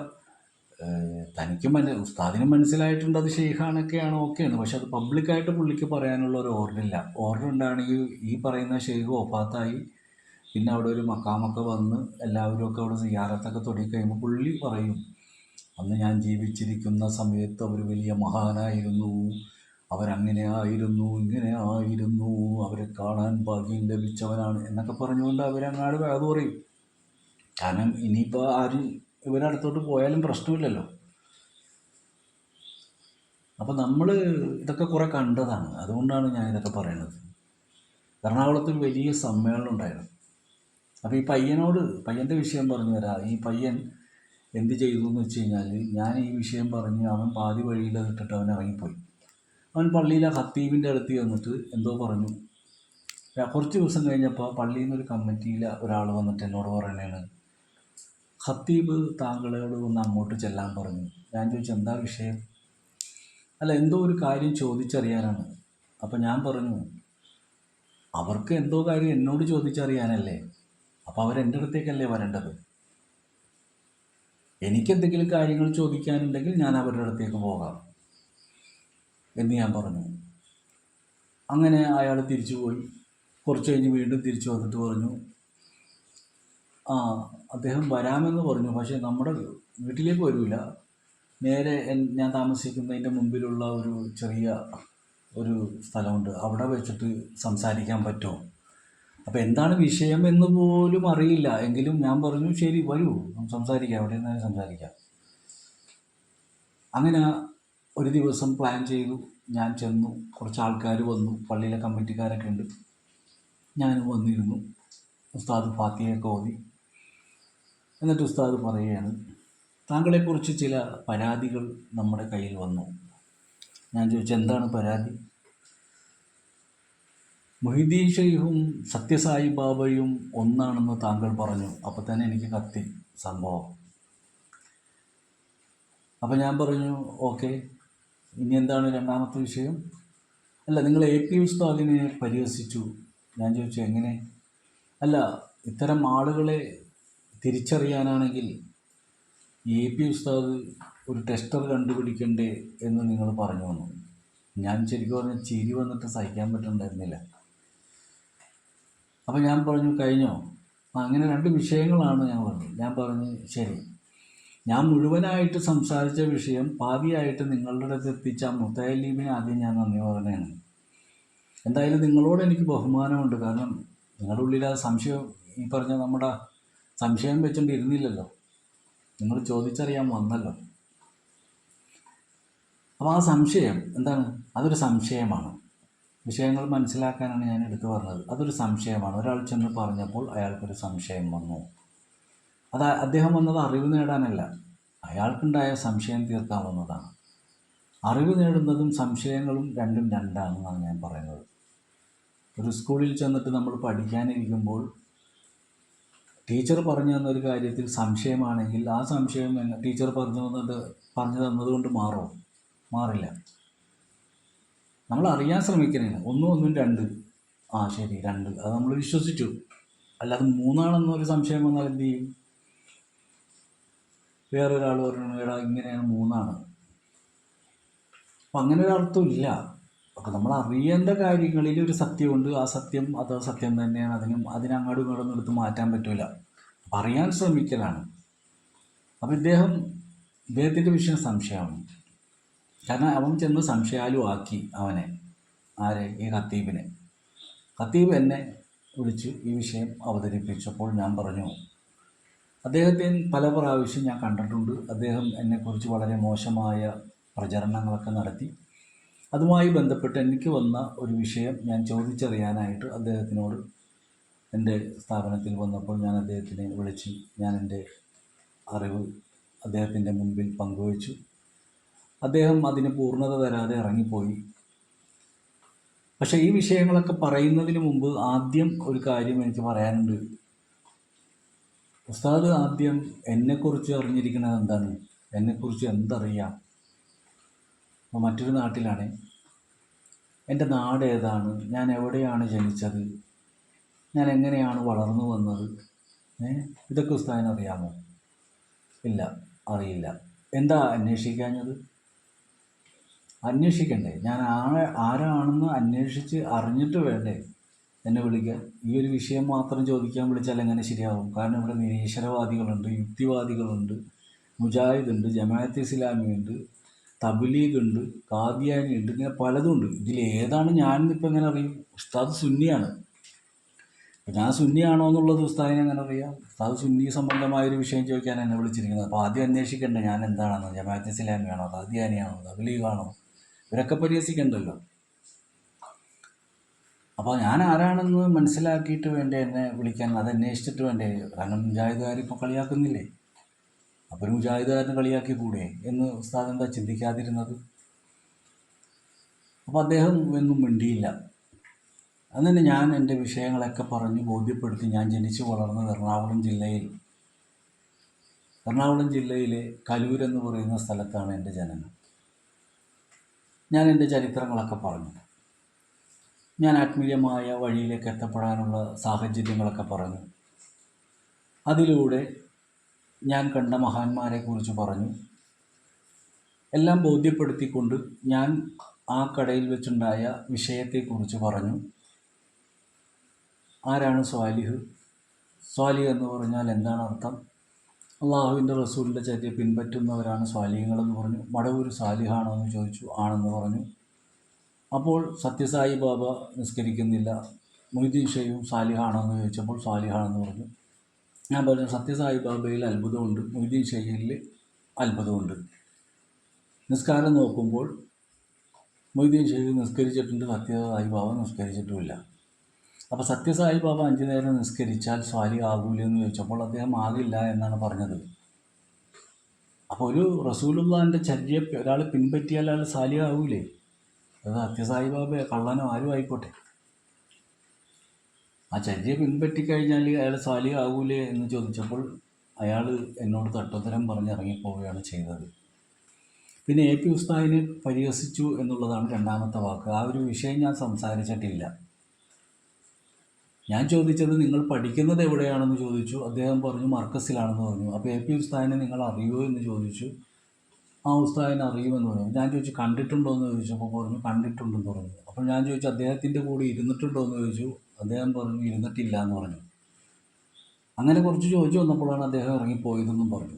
തനിക്ക് ഉസ്താദിന് മനസ്സിലായിട്ടുണ്ട് അത് ഷെയ്ഖാനൊക്കെയാണ്, ഓക്കെയാണ്. പക്ഷെ അത് പബ്ലിക്കായിട്ട് പുള്ളിക്ക് പറയാനുള്ള ഒരു ഓർഡറില്ല. ഓർഡർ ഉണ്ടാണെങ്കിൽ ഈ പറയുന്ന ഷെയ്ഖ് ഒഫാത്തായി പിന്നെ അവിടെ ഒരു മക്കാമൊക്കെ വന്ന് എല്ലാവരും ഒക്കെ അവിടെ സിയാറത്തൊക്കെ തുടങ്ങി കഴിയുമ്പോൾ പുള്ളി പറയും, അന്ന് ഞാൻ ജീവിച്ചിരിക്കുന്ന സമയത്ത് അവർ വലിയ മഹാനായിരുന്നു, അവരങ്ങനെ ആയിരുന്നു, ഇങ്ങനെ ആയിരുന്നു, അവരെ കാണാൻ ഭാഗ്യം ലഭിച്ചവനാണ് എന്നൊക്കെ പറഞ്ഞുകൊണ്ട് അവരങ്ങാട് വേദ പറയും. കാരണം ഇനിയിപ്പോൾ ആരും ഇവരടുത്തോട്ട് പോയാലും പ്രശ്നമില്ലല്ലോ. അപ്പം നമ്മൾ ഇതൊക്കെ കുറേ കണ്ടതാണ്, അതുകൊണ്ടാണ് ഞാൻ ഇതൊക്കെ പറയണത്. എറണാകുളത്ത് ഒരു വലിയ സമ്മേളനം ഉണ്ടായിരുന്നു. അപ്പോൾ ഈ പയ്യൻ്റെ വിഷയം പറഞ്ഞു തരാം. ഈ പയ്യൻ എന്ത് ചെയ്തു എന്ന് വെച്ച് കഴിഞ്ഞാൽ, ഞാൻ ഈ വിഷയം പറഞ്ഞ് അവൻ പാതി വഴിയിൽ ഇട്ടിട്ട് അവൻ ഇറങ്ങിപ്പോയി. അവൻ പള്ളിയിലെ ഖത്തീബിൻ്റെ അടുത്ത് വന്നിട്ട് എന്തോ പറഞ്ഞു. കുറച്ച് ദിവസം കഴിഞ്ഞപ്പോൾ പള്ളിയിൽ നിന്നൊരു കമ്മിറ്റിയിലെ ഒരാൾ വന്നിട്ട് എന്നോട് പറയണേണ്, ഖത്തീബ് താങ്കളോട് ഒന്ന് അങ്ങോട്ട് ചെല്ലാൻ പറഞ്ഞു. ഞാൻ ചോദിച്ചു എന്താ വിഷയം? അല്ല, എന്തോ ഒരു കാര്യം ചോദിച്ചറിയാനാണ്. അപ്പം ഞാൻ പറഞ്ഞു, അവർക്ക് എന്തോ കാര്യം എന്നോട് ചോദിച്ചറിയാനല്ലേ, അപ്പോൾ അവരെൻ്റെ അടുത്തേക്കല്ലേ വരേണ്ടത്. എനിക്കെന്തെങ്കിലും കാര്യങ്ങൾ ചോദിക്കാനുണ്ടെങ്കിൽ ഞാൻ അവരുടെ അടുത്തേക്ക് പോകാം എന്ന് ഞാൻ പറഞ്ഞു. അങ്ങനെ അയാൾ തിരിച്ചു പോയി. കുറച്ച് കഴിഞ്ഞ് വീണ്ടും തിരിച്ചു വന്നിട്ട് പറഞ്ഞു, അദ്ദേഹം വരാമെന്ന് പറഞ്ഞു, പക്ഷേ നമ്മുടെ വീട്ടിലേക്ക് വരില്ല, നേരെ ഞാൻ താമസിക്കുന്നതിൻ്റെ മുമ്പിലുള്ള ഒരു ചെറിയ ഒരു സ്ഥലമുണ്ട്, അവിടെ വെച്ചിട്ട് സംസാരിക്കാൻ പറ്റുമോ? അപ്പോൾ എന്താണ് വിഷയം എന്ന് പോലും അറിയില്ല. എങ്കിലും ഞാൻ പറഞ്ഞു ശരി വരൂ സംസാരിക്കാം, അവിടെ നിന്നാലും സംസാരിക്കാം. അങ്ങനെ ഒരു ദിവസം പ്ലാൻ ചെയ്തു. ഞാൻ ചെന്നു, കുറച്ച് ആൾക്കാർ വന്നു, പള്ളിയിലെ കമ്മിറ്റിക്കാരൊക്കെ ഉണ്ട്. ഞാനും വന്നിരുന്നു. ഉസ്താദ് ഫാത്തിഹയൊക്കെ ഓതി. എന്നിട്ട് ഉസ്താദ് പറയുകയാണ്, താങ്കളെക്കുറിച്ച് ചില പരാതികൾ നമ്മുടെ കയ്യിൽ വന്നു. ഞാൻ ചോദിച്ചു എന്താണ് പരാതി? മൊഹീദ്ദീൻ ഷെയ്ഖും സത്യസായി ബാബയും ഒന്നാണെന്ന് താങ്കൾ പറഞ്ഞു. അപ്പോൾ തന്നെ എനിക്ക് കത്തി സംഭവം. അപ്പോൾ ഞാൻ പറഞ്ഞു ഓക്കെ, ഇനി എന്താണ് രണ്ടാമത്തെ വിഷയം? അല്ല, നിങ്ങൾ AP ഉസ്താദിനെ പരിഹസിച്ചു. ഞാൻ ചോദിച്ചു എങ്ങനെ? അല്ല, ഇത്തരം ആളുകളെ തിരിച്ചറിയാനാണെങ്കിൽ AP ഉസ്താദ് ഒരു ടെസ്റ്റർ കണ്ടുപിടിക്കണ്ടേ എന്ന് നിങ്ങൾ പറഞ്ഞു വന്നു. ഞാൻ ശരിക്കും പറഞ്ഞാൽ ചിരി വന്നിട്ട് സഹിക്കാൻ പറ്റുന്നുണ്ടായിരുന്നില്ല. അപ്പോൾ ഞാൻ പറഞ്ഞു കഴിഞ്ഞോ? അങ്ങനെ രണ്ട് വിഷയങ്ങളാണ് ഞാൻ പറഞ്ഞു. ഞാൻ പറഞ്ഞു ശരി, ഞാൻ മുഴുവനായിട്ട് സംസാരിച്ച വിഷയം പാതിയായിട്ട് നിങ്ങളുടെ അടുത്ത് എത്തിച്ച മുത്തലീമിനെ ആദ്യം ഞാൻ നന്ദി പറഞ്ഞതാണ്. എന്തായാലും നിങ്ങളോട് എനിക്ക് ബഹുമാനമുണ്ട്. കാരണം നിങ്ങളുടെ ഉള്ളിൽ ആ സംശയം, ഈ പറഞ്ഞ നമ്മുടെ സംശയം വെച്ചുകൊണ്ട് ഇരുന്നില്ലല്ലോ, നിങ്ങൾ ചോദിച്ചറിയാൻ വന്നല്ലോ. അപ്പോൾ ആ സംശയം എന്താണ്? അതൊരു സംശയമാണ്. വിഷയങ്ങൾ മനസ്സിലാക്കാനാണ് ഞാൻ എടുത്തു പറഞ്ഞത്. അതൊരു സംശയമാണ്. ഒരാൾ ചെന്ന് പറഞ്ഞപ്പോൾ അയാൾക്കൊരു സംശയം വന്നു. അദ്ദേഹം വന്നത് അറിവ് നേടാനല്ല, അയാൾക്കുണ്ടായ സംശയം തീർക്കാൻ വന്നതാണ്. അറിവ് നേടുന്നതും സംശയങ്ങളും രണ്ടും രണ്ടാണെന്നാണ് ഞാൻ പറയുന്നത്. ഒരു സ്കൂളിൽ ചെന്നിട്ട് നമ്മൾ പഠിക്കാനിരിക്കുമ്പോൾ ടീച്ചർ പറഞ്ഞു തന്നൊരു കാര്യത്തിൽ സംശയമാണെങ്കിൽ ആ സംശയം ടീച്ചർ പറഞ്ഞു തന്നതുകൊണ്ട് മാറില്ല. നമ്മൾ അറിയാൻ ശ്രമിക്കണേ. ഒന്നും രണ്ട്, ആ ശരി രണ്ട്, അത് നമ്മൾ വിശ്വസിച്ചു. അല്ലാതെ മൂന്നാണെന്നൊരു സംശയം വന്നാൽ എന്ത് ചെയ്യും? വേറൊരാൾ പറഞ്ഞു എടാ ഇങ്ങനെയാണ് മൂന്നാണ്. അപ്പം അങ്ങനെ ഒരു അർത്ഥമില്ല. അപ്പം നമ്മൾ അറിയേണ്ട കാര്യങ്ങളിൽ ഒരു സത്യമുണ്ട്. ആ സത്യം അത് സത്യം തന്നെയാണ്. അതിനങ്ങോട്ടും ഇങ്ങോട്ടും എടുത്ത് മാറ്റാൻ പറ്റില്ല. അപ്പം അറിയാൻ ശ്രമിക്കലാണ്. അപ്പം ഇദ്ദേഹത്തിൻ്റെ വിഷയം സംശയമാണ്. കാരണം അവൻ ചെന്ന് സംശയാലു ആക്കി അവനെ. ആരെ? ഈ ഖത്തീബ് എന്നെ വിളിച്ച് ഈ വിഷയം അവതരിപ്പിച്ചപ്പോൾ ഞാൻ പറഞ്ഞു, അദ്ദേഹത്തെ പല പ്രാവശ്യം ഞാൻ കണ്ടിട്ടുണ്ട്. അദ്ദേഹം എന്നെക്കുറിച്ച് വളരെ മോശമായ പ്രചരണങ്ങളൊക്കെ നടത്തി. അതുമായി ബന്ധപ്പെട്ട് എനിക്ക് വന്ന ഒരു വിഷയം ഞാൻ ചോദിച്ചറിയാനായിട്ട് അദ്ദേഹത്തിനോട് എൻ്റെ സ്ഥാപനത്തിൽ വന്നപ്പോൾ ഞാൻ അദ്ദേഹത്തിനെ വിളിച്ച് ഞാൻ എൻ്റെ അറിവ് അദ്ദേഹത്തിൻ്റെ മുൻപിൽ പങ്കുവച്ചു. അദ്ദേഹം അതിന് പൂർണ്ണത തരാതെ ഇറങ്ങിപ്പോയി. പക്ഷേ ഈ വിഷയങ്ങളൊക്കെ പറയുന്നതിന് മുമ്പ് ആദ്യം ഒരു കാര്യം എനിക്ക് പറയാനുണ്ട്. ഉസ്താദ് ആദ്യം എന്നെക്കുറിച്ച് അറിഞ്ഞിരിക്കുന്നത് എന്താണ്? എന്നെക്കുറിച്ച് എന്തറിയാം? അപ്പോൾ മറ്റൊരു നാട്ടിലാണ്. എൻ്റെ നാട് ഏതാണ്? ഞാൻ എവിടെയാണ് ജനിച്ചത്? ഞാൻ എങ്ങനെയാണ് വളർന്നു വന്നത്? ഇതൊക്കെ ഉസ്താദിന് അറിയാമോ? ഇല്ല, അറിയില്ല. എന്താ അന്വേഷിക്കാഞ്ഞത്? അന്വേഷിക്കണ്ടേ? ഞാൻ ആരാണെന്ന് അന്വേഷിച്ച് അറിഞ്ഞിട്ട് വേണ്ടേ എന്നെ വിളിക്കാൻ? ഈ ഒരു വിഷയം മാത്രം ചോദിക്കാൻ വിളിച്ചാൽ എങ്ങനെ ശരിയാവും? കാരണം ഇവിടെ നിരീശ്വരവാദികളുണ്ട്, യുക്തിവാദികളുണ്ട്, മുജാഹിദുണ്ട്, ജമാഅത്തെ ഇസ്ലാമിയുണ്ട്, തബ്ലീഗുണ്ട്, ഖാദിയാനിയുണ്ട്, ഇങ്ങനെ പലതുണ്ട്. ഇതിലേതാണ് ഞാനെന്നിപ്പോൾ എങ്ങനെ അറിയും? ഉസ്താദ് സുന്നിയാണ്. ഞാൻ സുന്നിയാണോ എന്നുള്ളത് ഉസ്താദിനെ എങ്ങനെ അറിയാം? ഉസ്താദ് സുന്നി സംബന്ധമായൊരു വിഷയം ചോദിക്കാൻ എന്നെ വിളിച്ചിരിക്കുന്നത്. അപ്പോൾ ആദ്യം അന്വേഷിക്കണ്ടേ ഞാൻ എന്താണെന്ന്? ജമാഅത്തെ ഇസ്ലാമിയാണോ, ഖാദിയാനിയാണോ, തബ്ലീഗാണോ? ഇവരൊക്കെ പരിഹസിക്കണ്ടല്ലോ. അപ്പോൾ ഞാൻ ആരാണെന്ന് മനസ്സിലാക്കിയിട്ട് വേണ്ടേ എന്നെ വിളിക്കാൻ? അത് അന്വേഷിച്ചിട്ട് വേണ്ടേ? കാരണം മുജാഹിദുകാർ ഇപ്പോൾ കളിയാക്കുന്നില്ലേ? അപ്പോൾ ഒരു മുജാഹിദുകാരനെ കളിയാക്കി കൂടെ എന്ന് ഉസ്താദ് എന്താ ചിന്തിക്കാതിരുന്നത്? അപ്പോൾ അദ്ദേഹം ഒന്നും മിണ്ടിയില്ല. അങ്ങനെ ഞാൻ എൻ്റെ വിഷയങ്ങളൊക്കെ പറഞ്ഞ് ബോധ്യപ്പെടുത്തി. ഞാൻ ജനിച്ചു വളർന്നത് എറണാകുളം ജില്ലയിലെ കലൂരെന്ന് പറയുന്ന സ്ഥലത്താണ് എൻ്റെ ജനനം. ഞാൻ എൻ്റെ ചരിത്രങ്ങളൊക്കെ പറഞ്ഞു. ഞാൻ ആത്മീയമായ വഴിയിലേക്ക് എത്തപ്പെടാനുള്ള സാഹചര്യങ്ങളൊക്കെ പറഞ്ഞു. അതിലൂടെ ഞാൻ കണ്ട മഹാന്മാരെക്കുറിച്ച് പറഞ്ഞു. എല്ലാം ബോധ്യപ്പെടുത്തിക്കൊണ്ട് ഞാൻ ആ കടയിൽ വെച്ചുണ്ടായ വിഷയത്തെക്കുറിച്ച് പറഞ്ഞു. ആരാണ് സ്വാലിഹ്? സ്വാലിഹ് എന്ന് പറഞ്ഞാൽ എന്താണ് അർത്ഥം? അള്ളാഹുവിൻ്റെ റസൂലിൻ്റെ ചര്യ പിൻപറ്റുന്നവരാണ് സ്വാലിഹ്കളെന്ന് പറഞ്ഞു. മടവൂർ സാലിഹാണോ എന്ന് ചോദിച്ചു. ആണെന്ന് പറഞ്ഞു. അപ്പോൾ സത്യസായി ബാബ നിസ്കരിക്കുന്നില്ല, മൊയ്തീൻ ഷെയ്ഖും സാലിഹാണോ എന്ന് ചോദിച്ചപ്പോൾ സാലിഹാണെന്ന് പറഞ്ഞു. ഞാൻ പറഞ്ഞു സത്യസായി ബാബയിൽ അത്ഭുതമുണ്ട്, മൊയ്തീൻ ഷെയ്ഖിൽ അത്ഭുതമുണ്ട്. നിസ്കാരം നോക്കുമ്പോൾ മൊയ്തീൻ ഷെയ്ഖ് നിസ്കരിച്ചിട്ടുണ്ട്, സത്യസായി ബാബ നിസ്കരിച്ചിട്ടുമില്ല. അപ്പോൾ സത്യസായി ബാബ 5 നേരം നിസ്കരിച്ചാൽ സ്വാലിഹ് ആകൂലെന്ന് ചോദിച്ചപ്പോൾ അദ്ദേഹം ആകില്ല എന്നാണ് പറഞ്ഞത്. അപ്പോൾ ഒരു റസൂലുള്ളാഹിൻ്റെ ചര്യ ഒരാൾ പിൻപറ്റിയാൽ അയാൾ സ്വാലിഹ് ആകൂലേ? അത് സത്യസായി ബാബ കള്ളനോ ആരും ആയിക്കോട്ടെ, ആ ചര്യ പിൻപറ്റിക്കഴിഞ്ഞാൽ അയാൾ സ്വാലിഹ് ആകൂലേ എന്ന് ചോദിച്ചപ്പോൾ അയാൾ എന്നോട് തട്ടോത്തരം പറഞ്ഞ് ഇറങ്ങിപ്പോവുകയാണ് ചെയ്തത്. പിന്നെ AP ഉസ്താദിനെ പരിഹസിച്ചു എന്നുള്ളതാണ് രണ്ടാമത്തെ വാക്ക്. ആ ഒരു വിഷയം ഞാൻ സംസാരിച്ചിട്ടില്ല. ഞാൻ ചോദിച്ചത് നിങ്ങൾ പഠിക്കുന്നത് എവിടെയാണെന്ന് ചോദിച്ചു. അദ്ദേഹം പറഞ്ഞു മർക്കസിലാണെന്ന് പറഞ്ഞു. അപ്പോൾ AP ഉസ്താദിനെ നിങ്ങൾ അറിയുമോ എന്ന് ചോദിച്ചു. ആ ഉസ്താദിനെ അറിയുമെന്ന് പറഞ്ഞു. ഞാൻ ചോദിച്ചു കണ്ടിട്ടുണ്ടോ എന്ന് ചോദിച്ചപ്പോൾ പറഞ്ഞു കണ്ടിട്ടുണ്ടെന്ന് പറഞ്ഞു. അപ്പോൾ ഞാൻ ചോദിച്ചു അദ്ദേഹത്തിൻ്റെ കൂടെ ഇരുന്നിട്ടുണ്ടോ എന്ന് ചോദിച്ചു. അദ്ദേഹം പറഞ്ഞു ഇരുന്നിട്ടില്ല എന്ന് പറഞ്ഞു. അങ്ങനെ കുറച്ച് ചോദിച്ചു വന്നപ്പോഴാണ് അദ്ദേഹം ഇറങ്ങിപ്പോയതെന്നും പറഞ്ഞു.